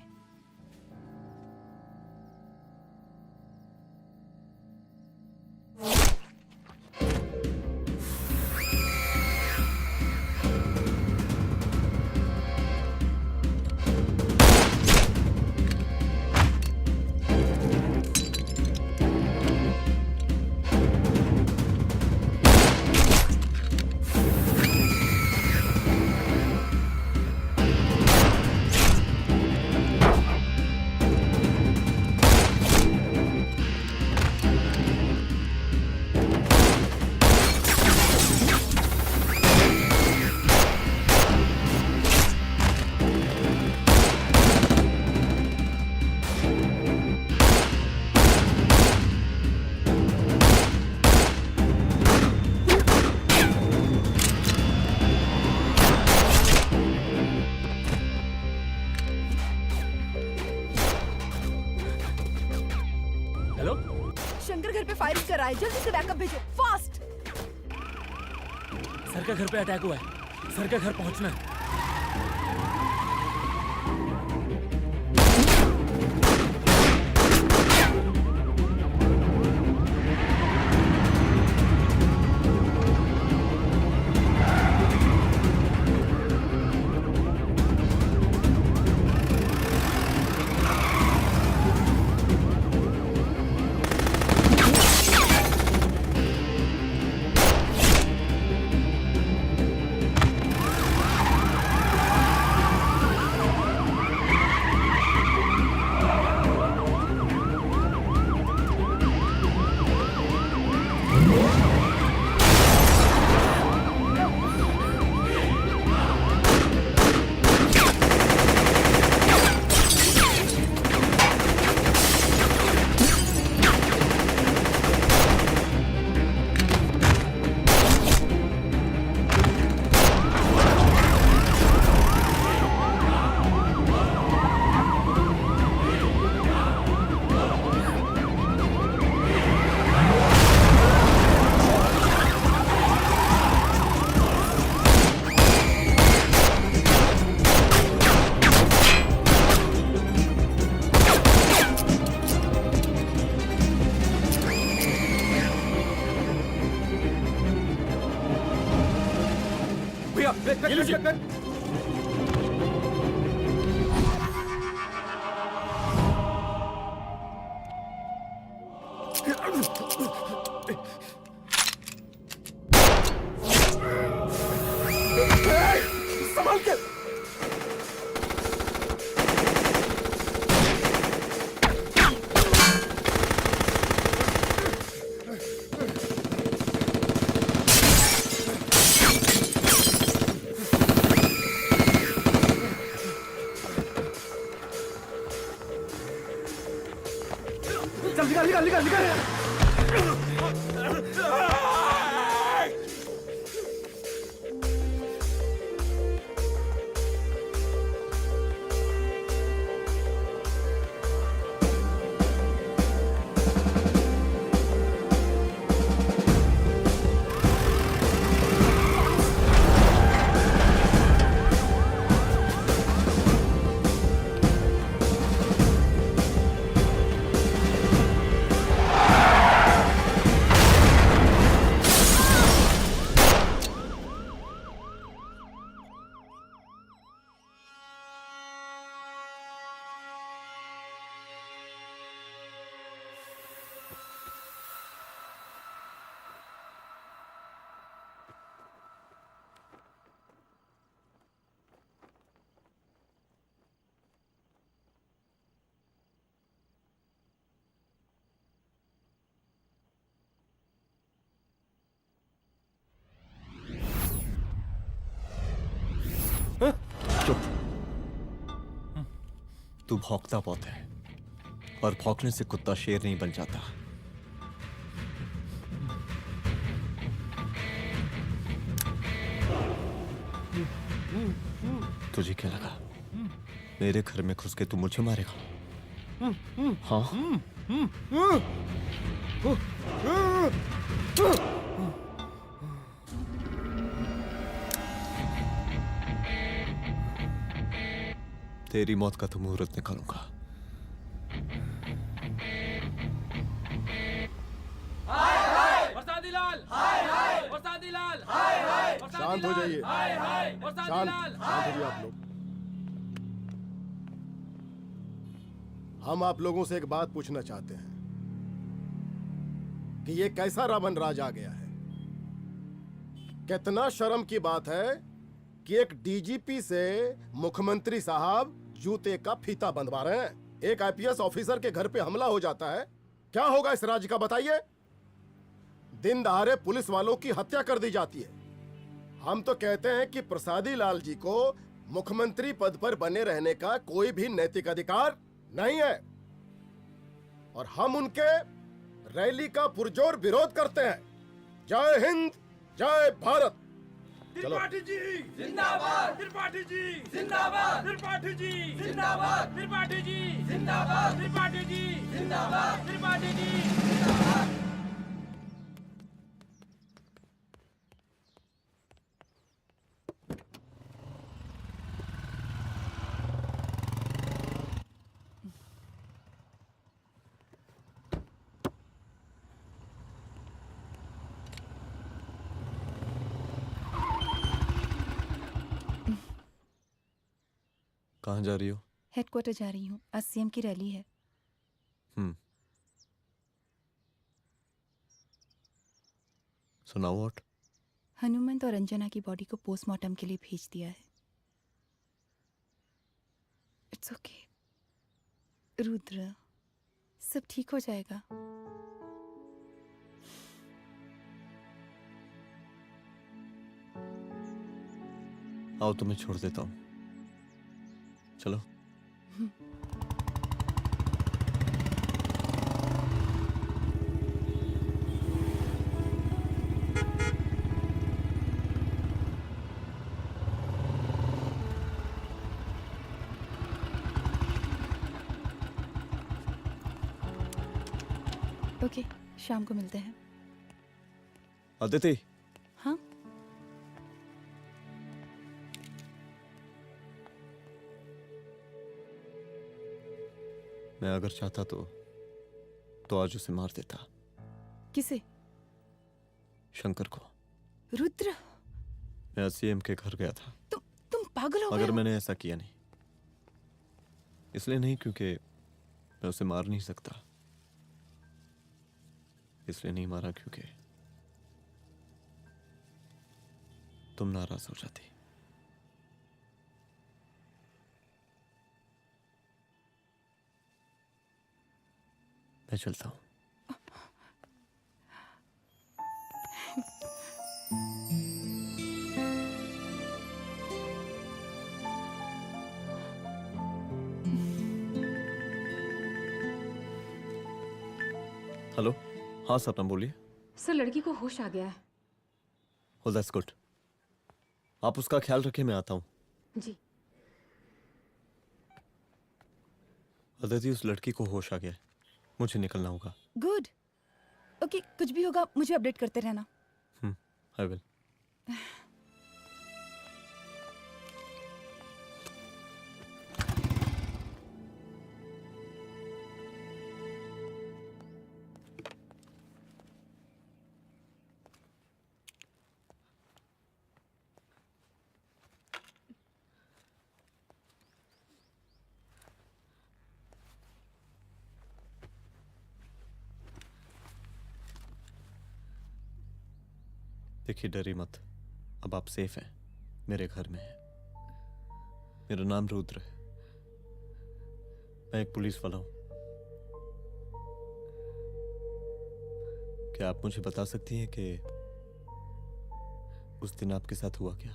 शंकर घर पे फायरिंग कर रहा है, जल्दी से बैकअप भेजो, फास्ट। सर के घर पे अटैक हुआ है, सर के घर पहुंचना है। संभाल के। निकाल निकाल निकाल निकाल। चुप। तू भौंकता बहुत है और भौंकने से कुत्ता शेर नहीं बन जाता। तुझे क्या लगा मेरे घर में घुस के तू मुझे मारेगा? हाँ? तेरी मौत का तो मुहूर्त निकालूंगा। शांत हो जाइए। शांत हो जाइए आप लोग। हम आप लोगों से एक बात पूछना चाहते हैं कि ये कैसा रावण राज आ गया है। कितना शर्म की बात है कि एक डीजीपी से मुख्यमंत्री साहब जूते का फीता बंधवा रहे हैं। एक आईपीएस ऑफिसर के घर पे हमला हो जाता है, क्या होगा इस राज्य का बताइए? दिन दहाड़े पुलिस वालों की हत्या कर दी जाती है। हम तो कहते हैं कि प्रसादी लाल जी को मुख्यमंत्री पद पर बने रहने का कोई भी नैतिक अधिकार नहीं है और हम उनके रैली का पुरजोर विरोध करते हैं। जय हिंद, जय भारत। त्रिपाठी जी जिंदाबाद, त्रिपाठी जी जिंदाबाद, त्रिपाठी जी जिंदाबाद, त्रिपाठी जी जिंदाबाद, त्रिपाठी जी जिंदाबाद, त्रिपाठी जी जिंदाबाद। कहाँ जा रही हो? हेडक्वार्टर जा रही हूँ, आज सीएम की रैली है। सुनाओ व्हाट? हनुमंत और अंजना की बॉडी को पोस्टमार्टम के लिए भेज दिया है। इट्स ओके रुद्र, सब ठीक हो जाएगा। आओ तुम्हें छोड़ देता हूँ, चलो। ओके, शाम को मिलते हैं। अदिति। हाँ? मैं अगर चाहता तो आज उसे मार देता। किसे? शंकर को। रुद्र, मैं सीएम के घर गया था। तुम पागल हो गए मगर हो? मैंने ऐसा किया नहीं। इसलिए नहीं क्योंकि मैं उसे मार नहीं सकता। इसलिए नहीं मारा क्योंकि तुम नाराज हो जाती। मैं चलता हूं। हेलो, हाँ सपना बोलिए। सर, लड़की को होश आ गया है। Oh, that's good. आप उसका ख्याल रखें, मैं आता हूँ। जी। अदिति, उस लड़की को होश आ गया है, मुझे निकलना होगा। गुड। ओके, कुछ भी होगा मुझे अपडेट करते रहना। I will. देखिए, डरिए मत। अब आप सेफ हैं, मेरे घर में हैं। मेरा नाम रुद्र है, मैं एक पुलिस वाला हूं। क्या आप मुझे बता सकती हैं कि उस दिन आपके साथ हुआ क्या?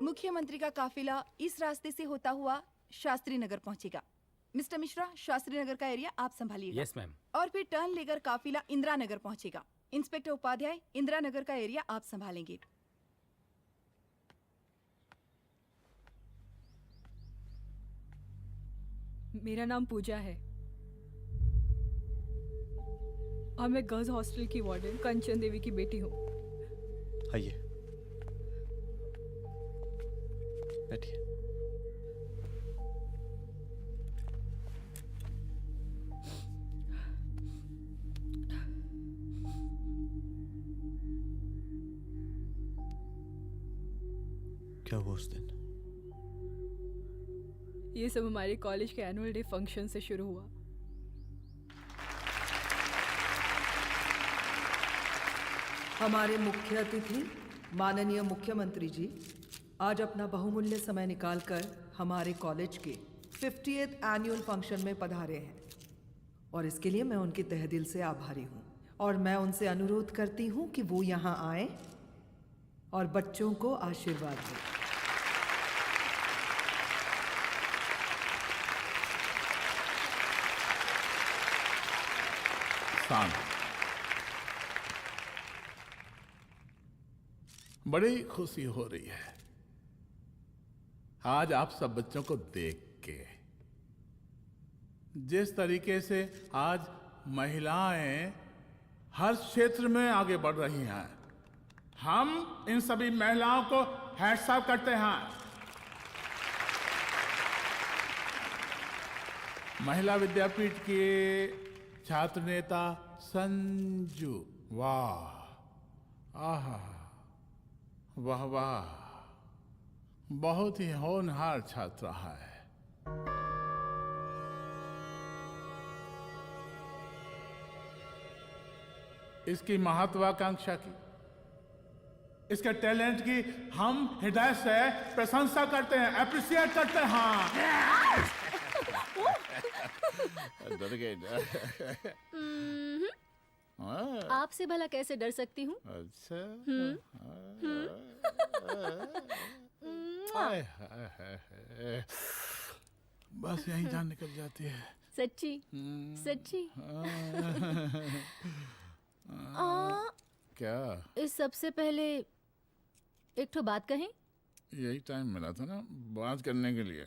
मुख्यमंत्री का काफिला इस रास्ते से होता हुआ शास्त्री नगर पहुंचेगा। मिस्टर मिश्रा, शास्त्री नगर का एरिया आप संभालिएगा। Yes ma'am. और फिर टर्न लेकर काफिला इंदिरा नगर पहुंचेगा। इंस्पेक्टर उपाध्याय, इंदिरा नगर का एरिया आप संभालेंगे। मेरा नाम पूजा है और मैं गर्ल्स हॉस्टल की वार्डन कंचन देवी की बेटी हूँ। आइए, बैठिए। क्या हुआ उस दिन? ये सब हमारे कॉलेज के एनुअल डे फंक्शन से शुरू हुआ। हमारे मुख्य अतिथि माननीय मुख्यमंत्री जी आज अपना बहुमूल्य समय निकालकर हमारे कॉलेज के 50th एनुअल फंक्शन में पधारे हैं और इसके लिए मैं उनके तहे दिल से आभारी हूँ और मैं उनसे अनुरोध करती हूँ कि वो यहाँ आए और बच्चों को आशीर्वाद दें। बड़ी खुशी हो रही है आज आप सब बच्चों को देख के। जिस तरीके से आज महिलाएं हर क्षेत्र में आगे बढ़ रही हैं, हम इन सभी महिलाओं को हैट्स ऑफ करते हैं। महिला विद्यापीठ के छात्र नेता संजू, वाह, आहा, वाह वाह, बहुत ही होनहार छात्र है। इसकी महत्वाकांक्षा की, इसके टैलेंट की हम हृदय से प्रशंसा करते हैं, अप्रिशिएट करते हैं। डर गए। आपसे भला कैसे डर सकती हूँ? अच्छा। बस यही जान निकल जाती है। सच्ची सच्ची। क्या? इस सबसे पहले एक ठो बात कहें? यही टाइम मिला था ना बात करने के लिए।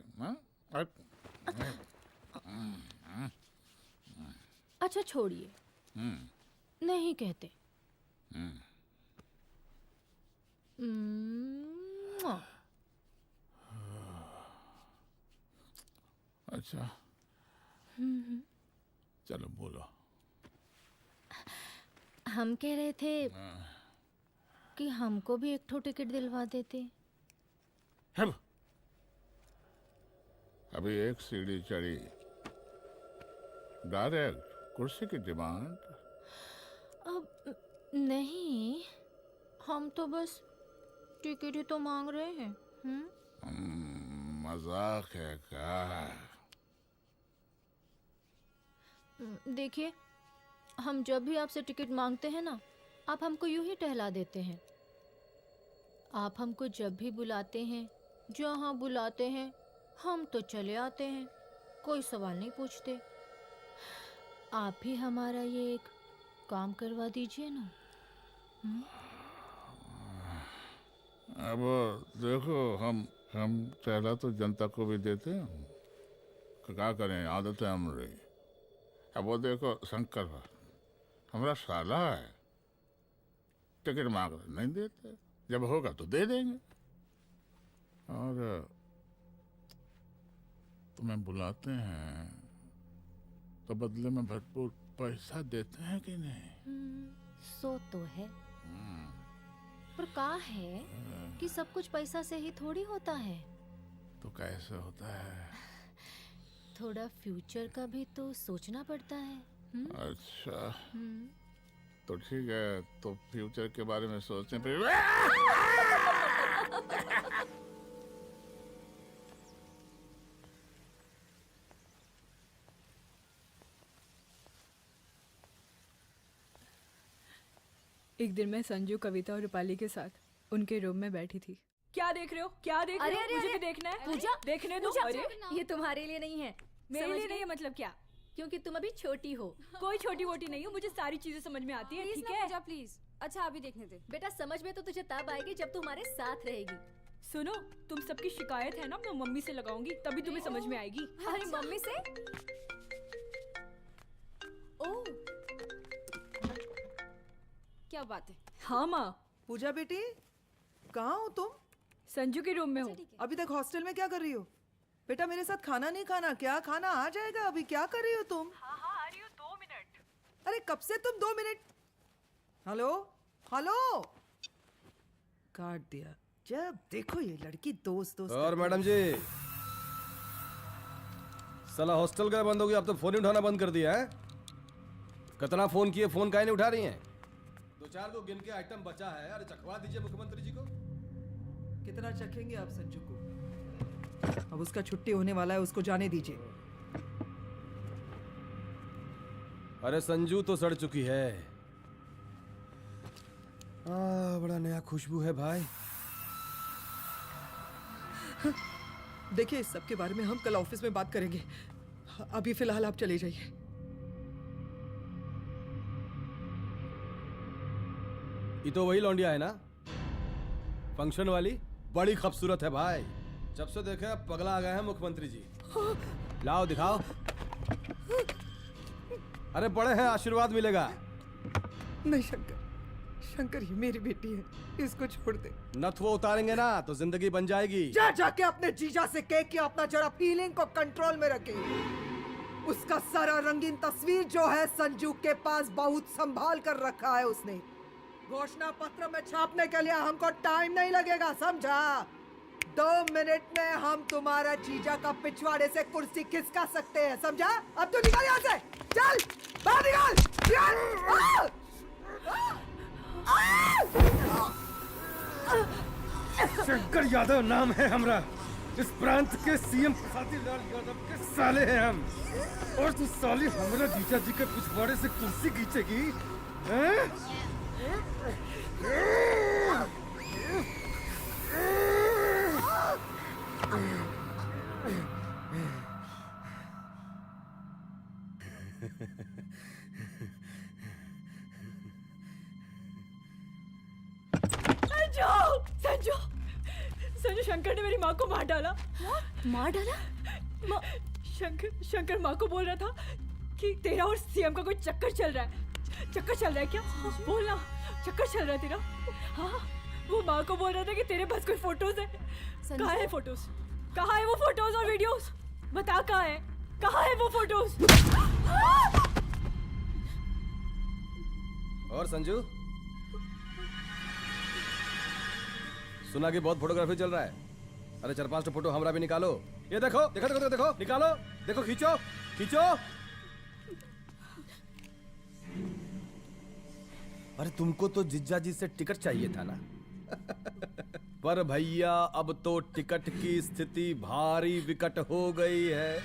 अच्छा छोड़िए, नहीं कहते। अच्छा चलो बोलो। हम कह रहे थे कि हमको भी एक ठो टिकट दिलवा देते। अभी एक सीढ़ी चढ़ी, डायरेक्ट कुर्सी की डिमांड। अब नहीं, हम तो बस टिकट ही तो मांग रहे हैं। मजाक है क्या? देखिए, हम जब भी आपसे टिकट मांगते हैं ना, आप हमको यूं ही टहला देते हैं। आप हमको जब भी बुलाते हैं, जहाँ बुलाते हैं, हम तो चले आते हैं, कोई सवाल नहीं पूछते। आप भी हमारा ये एक काम करवा दीजिए ना। अब देखो, हम टहला तो जनता को भी देते हैं, क्या करें, आदत है हमारी। अब वो देखो शंकर हमारा साला है, टिकट मांग रहे नहीं देते, जब होगा तो दे देंगे। और तुम्हें बुलाते हैं तो बदले में भरपूर पैसा देते हैं कि नहीं? सो तो है, पर का है कि सब कुछ पैसा से ही थोड़ी होता है। तो कैसे होता है? थोड़ा फ्यूचर का भी तो सोचना पड़ता है। अच्छा तो ठीक है, तो फ्यूचर के बारे में सोचने पे एक दिन मैं संजू, कविता और रूपाली के साथ उनके रूम में बैठी थी क्या देख रहे हो? क्या देख रहे हो? मुझे भी देखना है। पूजा, देखने दो। पूजा, अरे ये तुम्हारे लिए नहीं है। मेरे समझ लिए गई? नहीं है मतलब क्या? क्योंकि तुम अभी छोटी हो। कोई छोटी वोटी नहीं हूँ, मुझे सारी चीजें समझ में आती है। ठीक है पूजा प्लीज। अच्छा अभी देखने दे। बेटा समझ में तो तुझे तब आएगी जब तू हमारे साथ रहेगी। सुनो, तुम सबकी शिकायत है ना, मैं मम्मी से लगाऊंगी, तभी तुम्हें समझ में आएगी। अरे मम्मी से? ओह, क्या बात है? हाँ माँ। पूजा बेटी, कहाँ हो तुम? संजू के रूम में हूँ। अभी तक हॉस्टल में क्या कर रही हो? बेटा मेरे साथ खाना नहीं खाना क्या? खाना आ जाएगा, अभी क्या कर रही हो तुम? हाँ हाँ आ रही हो, 2 मिनट। अरे कब से तुम 2 मिनट? हेलो हेलो, काट दिया। जब देखो ये लड़की दोस्त दोस्त। और मैडम जी, साला हॉस्टल का बंद हो गया, अब तो फोन ही उठाना बंद कर दिया है। कितना फोन किए, फोन काहे नहीं उठा रही हैं? 2-4 को गिन के आइटम बचा है, अरे चखवा दीजिए मुख्यमंत्री जी को। कितना चखेंगे आप संजू को? अब उसका छुट्टी होने वाला है, उसको जाने दीजिए। अरे संजू तो सड़ चुकी है। बड़ा नया खुशबू है भाई। देखिए इस सब के बारे में हम कल ऑफिस में बात करेंगे, अभी फिलहाल आप चले जाइए। ये तो वही लौंडिया है ना, फंक्शन वाली? बड़ी खूबसूरत है भाई, जब से देखे अब पगला आ गए हैं मुख्यमंत्री जी। लाओ दिखाओ। अरे बड़े हैं, आशीर्वाद मिलेगा। नहीं शंकर, शंकर ये मेरी बेटी है, इसको छोड़ दे। नथ वो उतारेंगे ना तो जिंदगी बन जाएगी। जा जाके अपने जीजा से कह के अपना जरा फीलिंग को कंट्रोल में रखे। उसका सारा रंगीन तस्वीर जो है संजू के पास बहुत संभाल कर रखा है उसने। घोषणा पत्र में छापने के लिए हमको टाइम नहीं लगेगा, समझा? 2 मिनट में हम तुम्हारा जीजा का पिछवाड़े से कुर्सी खिसका सकते हैं, समझा? अब तो निकल यहाँ से, चल बाहर निकल। शंकर यादव नाम है हमरा, इस प्रांत के सीएम प्रसादीलाल यादव के साले हैं हम। और तू साली हमरा जीजा जी के पिछवाड़े से कुर्सी खींचेगी, हैं? संजू, संजू शंकर ने मेरी माँ को मार डाला। मार डाला? शंकर माँ को बोल रहा था कि तेरा और सीएम का कोई चक्कर चल रहा है। चक्कर चल रहा है क्या? बोलना, चक्कर चल रहा है तेरा? हाँ, वो माँ को बोल रहा था कि तेरे पास कोई फोटोज है। कहाँ है फोटोज? कहाँ है वो फोटोज और वीडियोस? बता कहाँ है? कहाँ है वो फोटोज? और संजू, सुना कि बहुत फोटोग्राफी चल रहा है। अरे 4-5 फोटो हमरा भी निकालो। ये देखो देखो देखो देखो, निकालो, देखो, खींचो खींचो। अरे तुमको तो जिज्जा जी से टिकट चाहिए था ना। पर भैया अब तो टिकट की स्थिति भारी विकट हो गई है।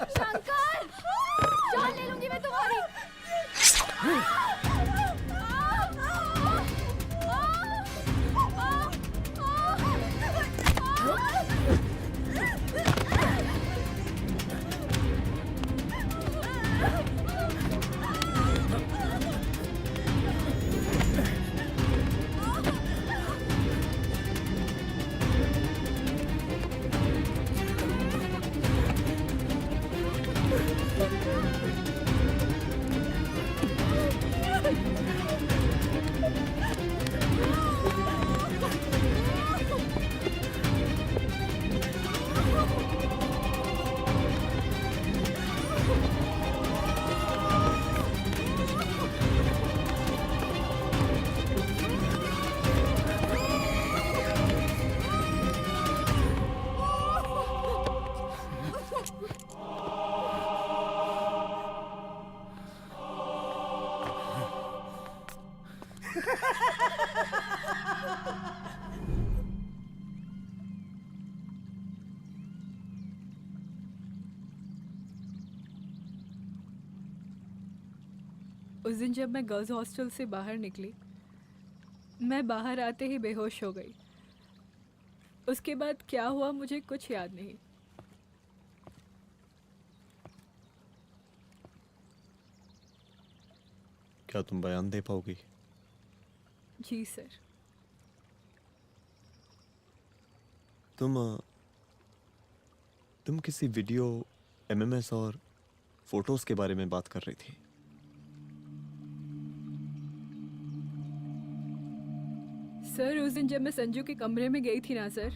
शंकर, जान ले लूंगी मैं तुम्हारी। उस दिन जब मैं गर्ल्स हॉस्टल से बाहर निकली, मैं बाहर आते ही बेहोश हो गई। उसके बाद क्या हुआ मुझे कुछ याद नहीं। क्या तुम बयान दे पाओगी? जी सर। तुम किसी वीडियो, एमएमएस और फोटोज के बारे में बात कर रही थी। सर उस दिन जब मैं संजू के कमरे में गई थी ना सर,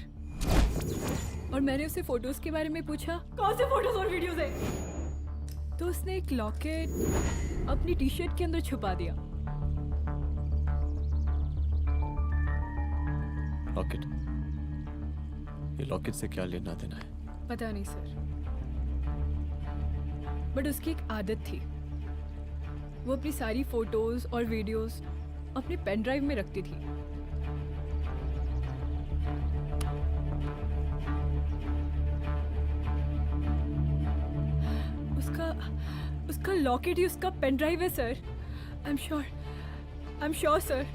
और मैंने उससे फोटोज के बारे में पूछा कौन से फोटोज और वीडियोज है, तो उसने एक लॉकेट अपनी टी शर्ट के अंदर छुपा दिया। लॉकेट? ये लॉकेट से क्या लेना देना है? पता नहीं सर, बट उसकी एक आदत थी, वो अपनी सारी फोटोज और वीडियोस अपने पेन ड्राइव में रखती थी। उसका लॉकेट ही उसका पेन ड्राइव है sir. I am sure sir.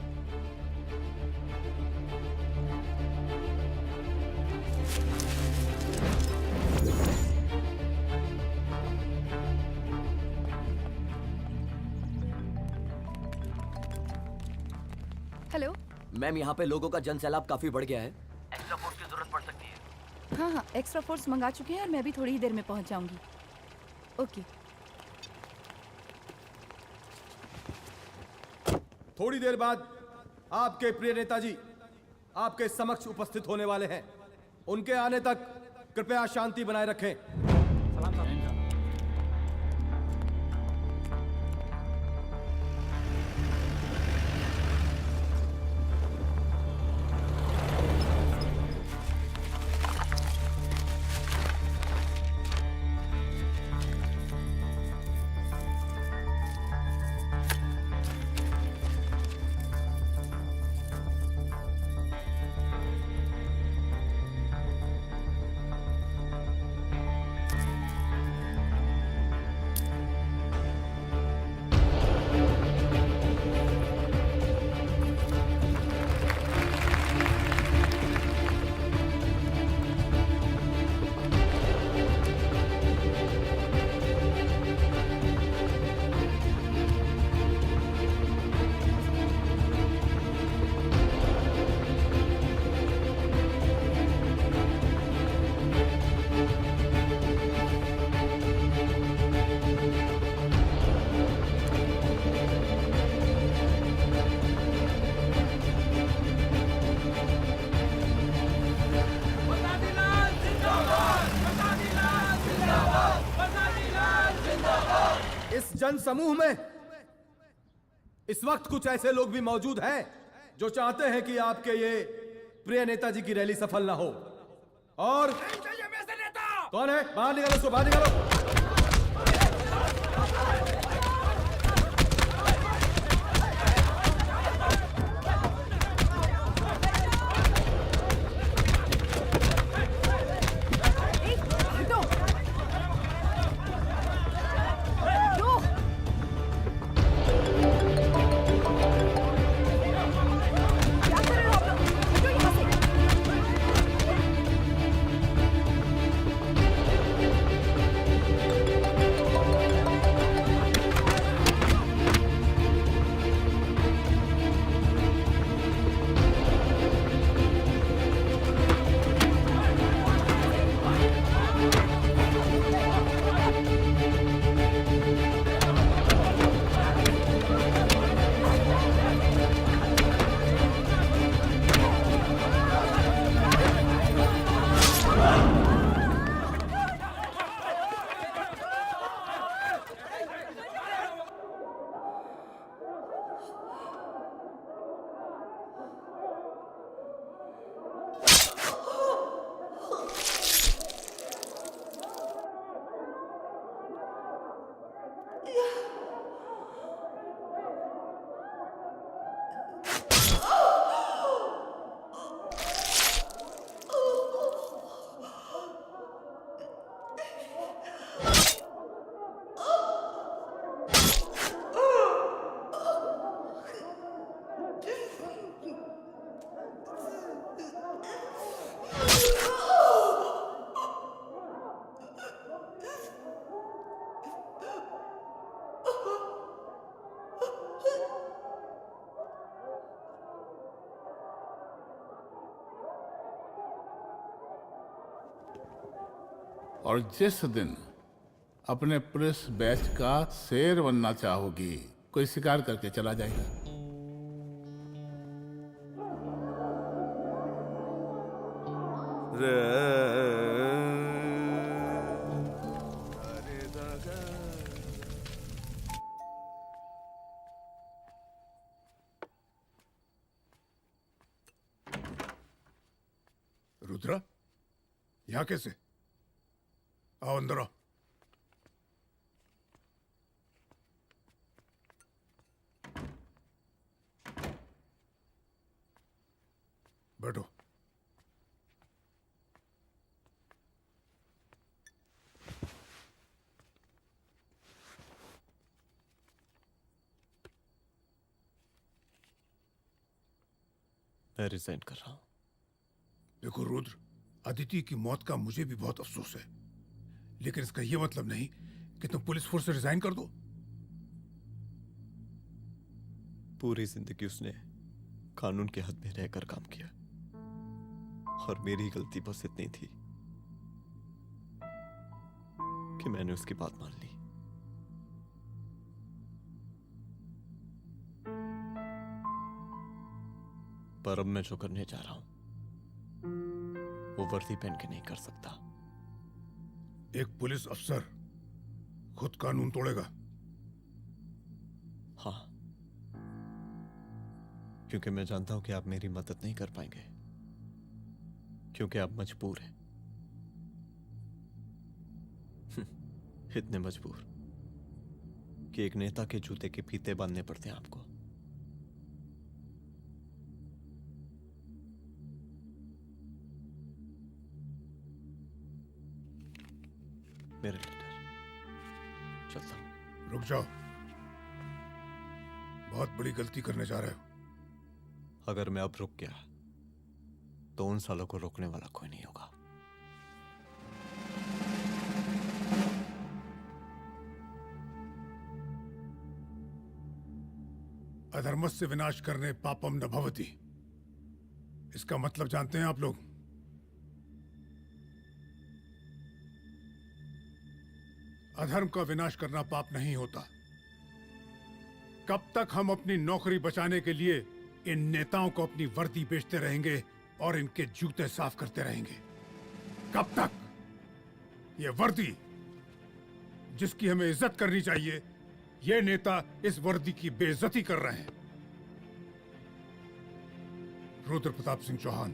Hello ma'am, यहाँ पे लोगों का जन सैलाब काफी बढ़ गया है। एक्स्ट्रा फोर्स की जरूरत पड़ सकती है। हाँ हाँ, एक्स्ट्रा फोर्स मंगा चुके हैं और मैं भी थोड़ी ही देर में पहुंच जाऊंगी। ओके। थोड़ी देर बाद आपके प्रिय नेताजी आपके समक्ष उपस्थित होने वाले हैं। उनके आने तक कृपया शांति बनाए रखें। जन समूह में इस वक्त कुछ ऐसे लोग भी मौजूद हैं जो चाहते हैं कि आपके ये प्रिय नेताजी की रैली सफल ना हो। और कौन है? बाहर निकालो उसको, बाहर निकालो। और जिस दिन अपने पुलिस बैच का शेर बनना चाहोगी, कोई शिकार करके चला जाएगा। रुद्रा, यहाँ कैसे? आओ अंदर आओ। बैठो। मैं रिजाइन कर रहा हूं। देखो रुद्र, अदिति की मौत का मुझे भी बहुत अफसोस है, लेकिन इसका यह मतलब नहीं कि तुम पुलिस फोर्स से रिजाइन कर दो। पूरी जिंदगी उसने कानून के हद में रहकर काम किया और मेरी गलती बस इतनी थी कि मैंने उसकी बात मान ली। पर अब मैं जो करने जा रहा हूं वो वर्दी पहन के नहीं कर सकता। एक पुलिस अफसर खुद कानून तोड़ेगा? हाँ, क्योंकि मैं जानता हूं कि आप मेरी मदद नहीं कर पाएंगे, क्योंकि आप मजबूर हैं। इतने मजबूर कि एक नेता के जूते के फीते बांधने पड़ते हैं आपको। मेरे लीडर, चलता हूं। रुक जाओ, बहुत बड़ी गलती करने जा रहे हो। अगर मैं अब रुक गया तो उन सालों को रोकने वाला कोई नहीं होगा। अधर्मस्य विनाश करने पापम न भवति, इसका मतलब जानते हैं आप लोग? अधर्म का विनाश करना पाप नहीं होता। कब तक हम अपनी नौकरी बचाने के लिए इन नेताओं को अपनी वर्दी बेचते रहेंगे और इनके जूते साफ करते रहेंगे? कब तक? ये वर्दी जिसकी हमें इज्जत करनी चाहिए, ये नेता इस वर्दी की बेइज्जती कर रहे हैं। रुद्र प्रताप सिंह चौहान,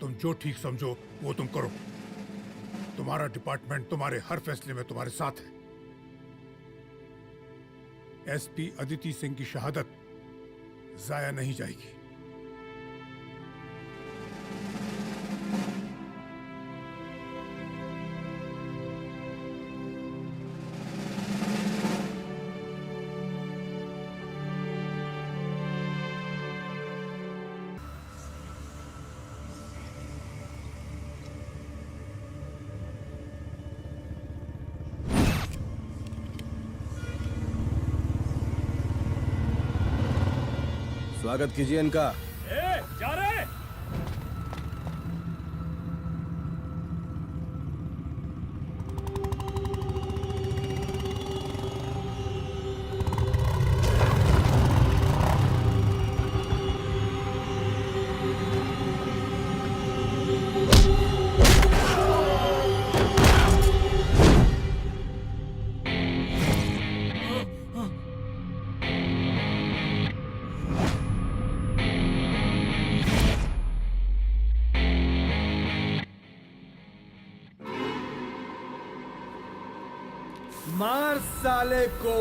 तुम जो ठीक समझो वो तुम करो। तुम्हारा डिपार्टमेंट तुम्हारे हर फैसले में तुम्हारे साथ है। एसपी अदिति सिंह की शहादत जाया नहीं जाएगी। स्वागत कीजिए इनका। जा रहे। मार साले को।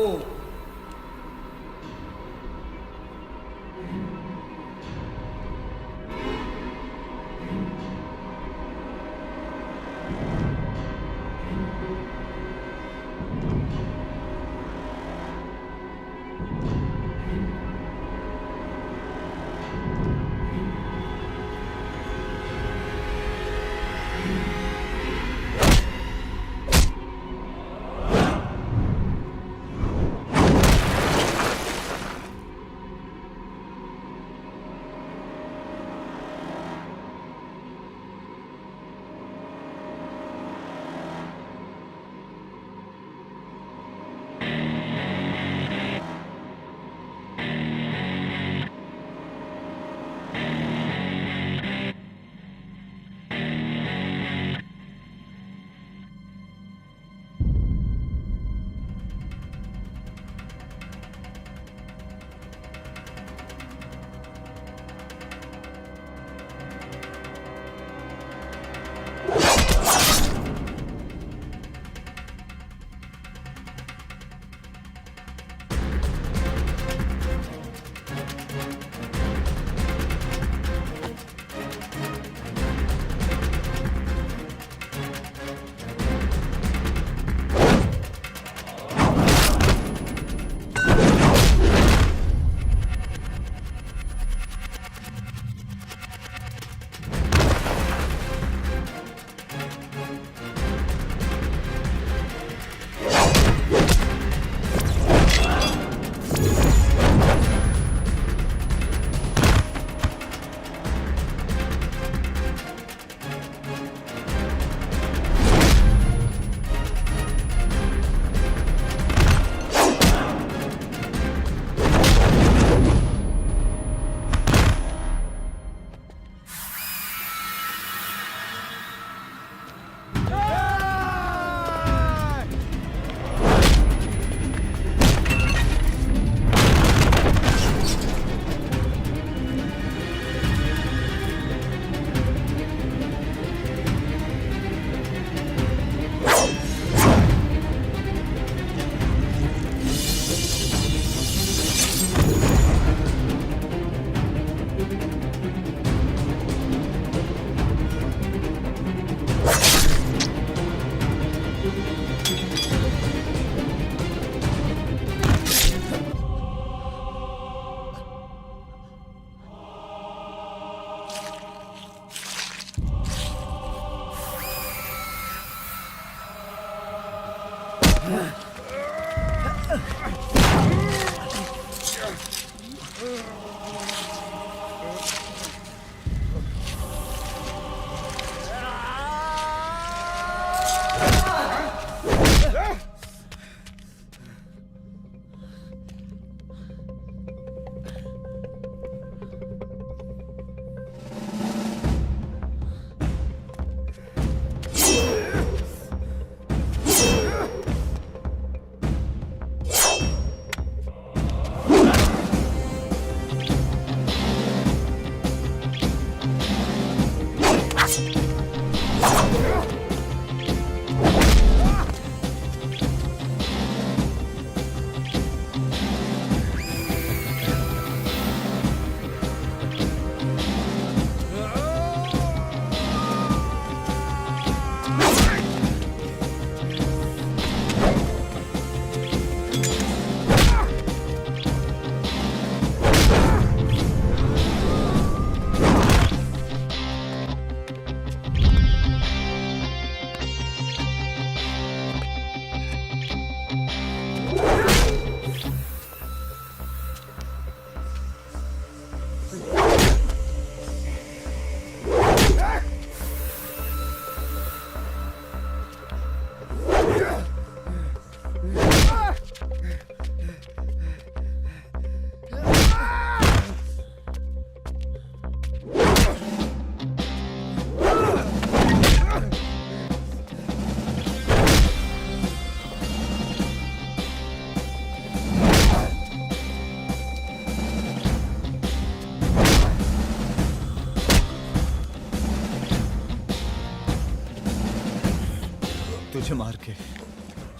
मुझे मार के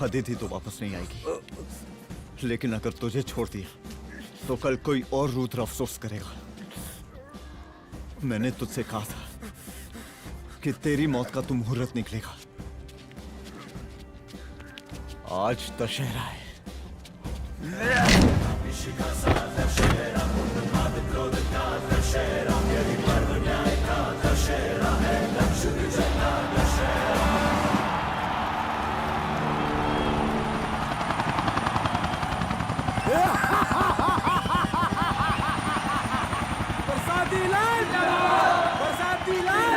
अदिति तो वापस नहीं आएगी, लेकिन अगर तुझे छोड़ दिया तो कल कोई और रुद्र अफसोस करेगा। मैंने तुझसे कहा था कि तेरी मौत का तो मुहूर्त निकलेगा। आज दशहरा है। बरसाती लाल बरसाती लाल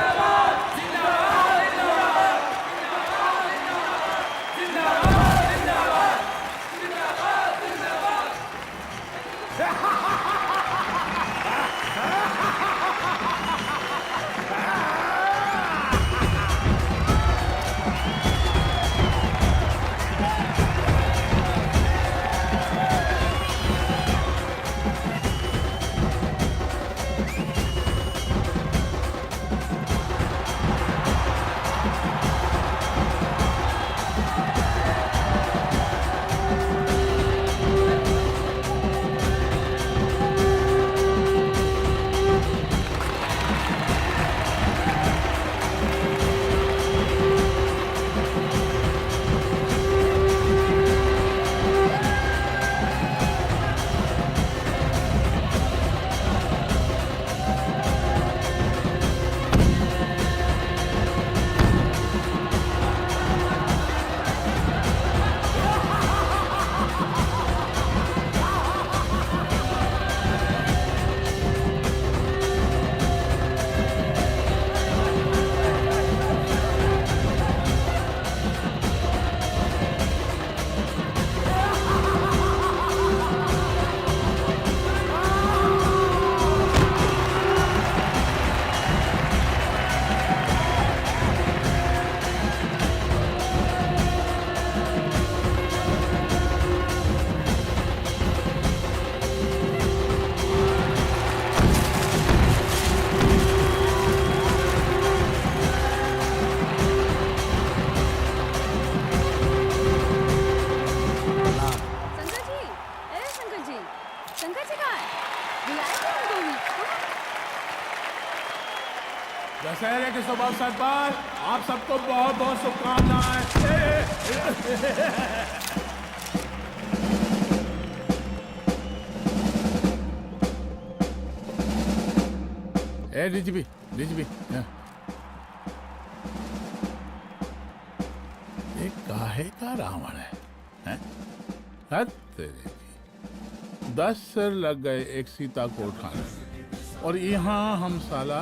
दशहरे के शुभ अवसर पर आप सबको बहुत बहुत शुभकामनाएं। डीजीपी ये काहे का रावण है, हैं? हद तेरे की। 10 सिर लग गए एक सीता को उठाने, और यहाँ हम साला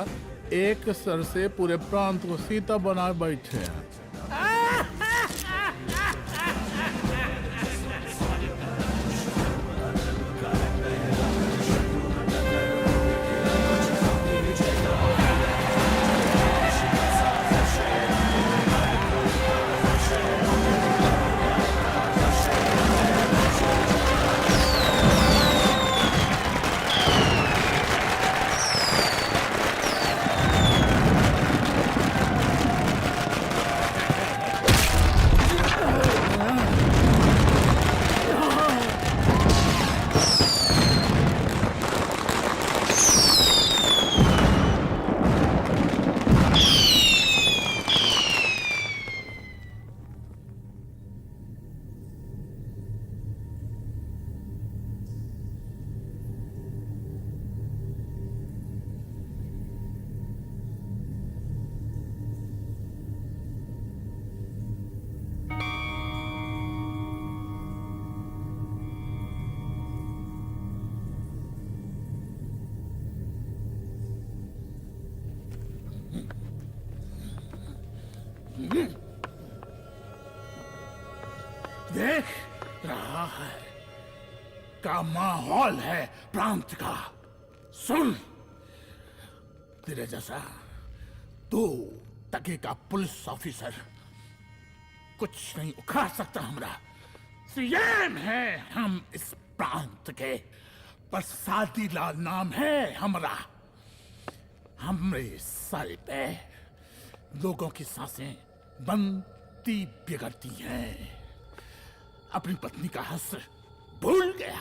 एक सर से पूरे प्रांत को सीता बना बैठे हैं। देख रहा है का माहौल है प्रांत का। सुन, तेरे जैसा 2 टके का पुलिस ऑफिसर कुछ नहीं उखाड़ सकता। हमरा सीएम है हम इस प्रांत के, बरसाती लाल नाम है हमरा। हमरे सर पे लोगों की सांसें बंद पति बिगड़ती है। अपनी पत्नी का हक भूल गया।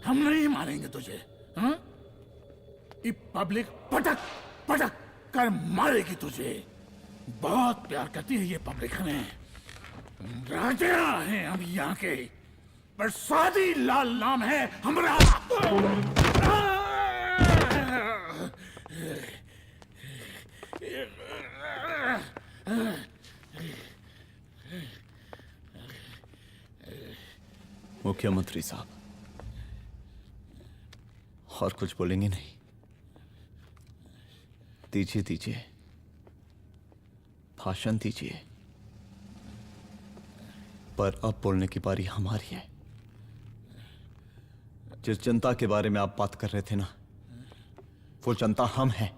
हम नहीं मारेंगे तुझे, हाँ? ये पब्लिक पटक पटक कर मारेगी तुझे। बहुत प्यार करती है ये पब्लिक हमें। राजा हैं हम यहाँ के, पर स्वादी लाल नाम है हमारा। मुख्यमंत्री साहब, और कुछ बोलेंगे नहीं? दीजिए दीजिए, भाषण दीजिए। पर अब बोलने की बारी हमारी है। जिस जनता के बारे में आप बात कर रहे थे ना, वो जनता हम हैं।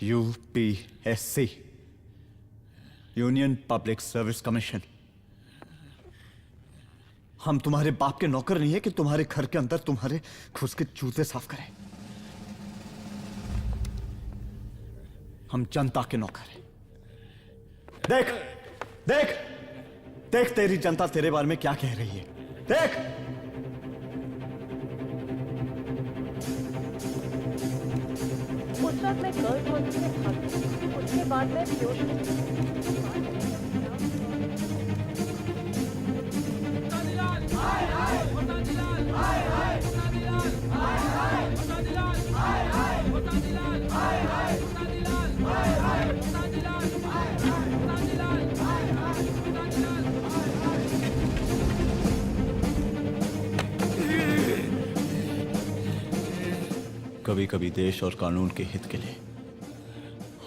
UPSC, union public service commission. हम तुम्हारे बाप के नौकर नहीं है कि तुम्हारे घर के अंदर तुम्हारे खुद के जूते साफ करें। हम जनता के नौकर हैं। देख देख देख, तेरी जनता तेरे बारे में क्या कह रही है। देख, उस वक्त मैं गर्ल्स हॉस्टल में भागी। उसके बाद मैं बेहोश कभी कभी देश और कानून के हित के लिए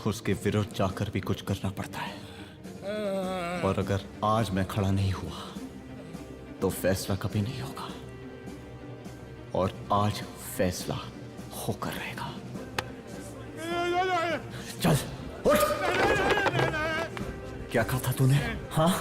उसके विरुद्ध जाकर भी कुछ करना पड़ता है। और अगर आज मैं खड़ा नहीं हुआ तो फैसला कभी नहीं होगा, और आज फैसला होकर रहेगा। चल उठ। क्या कहा था तूने? हाँ,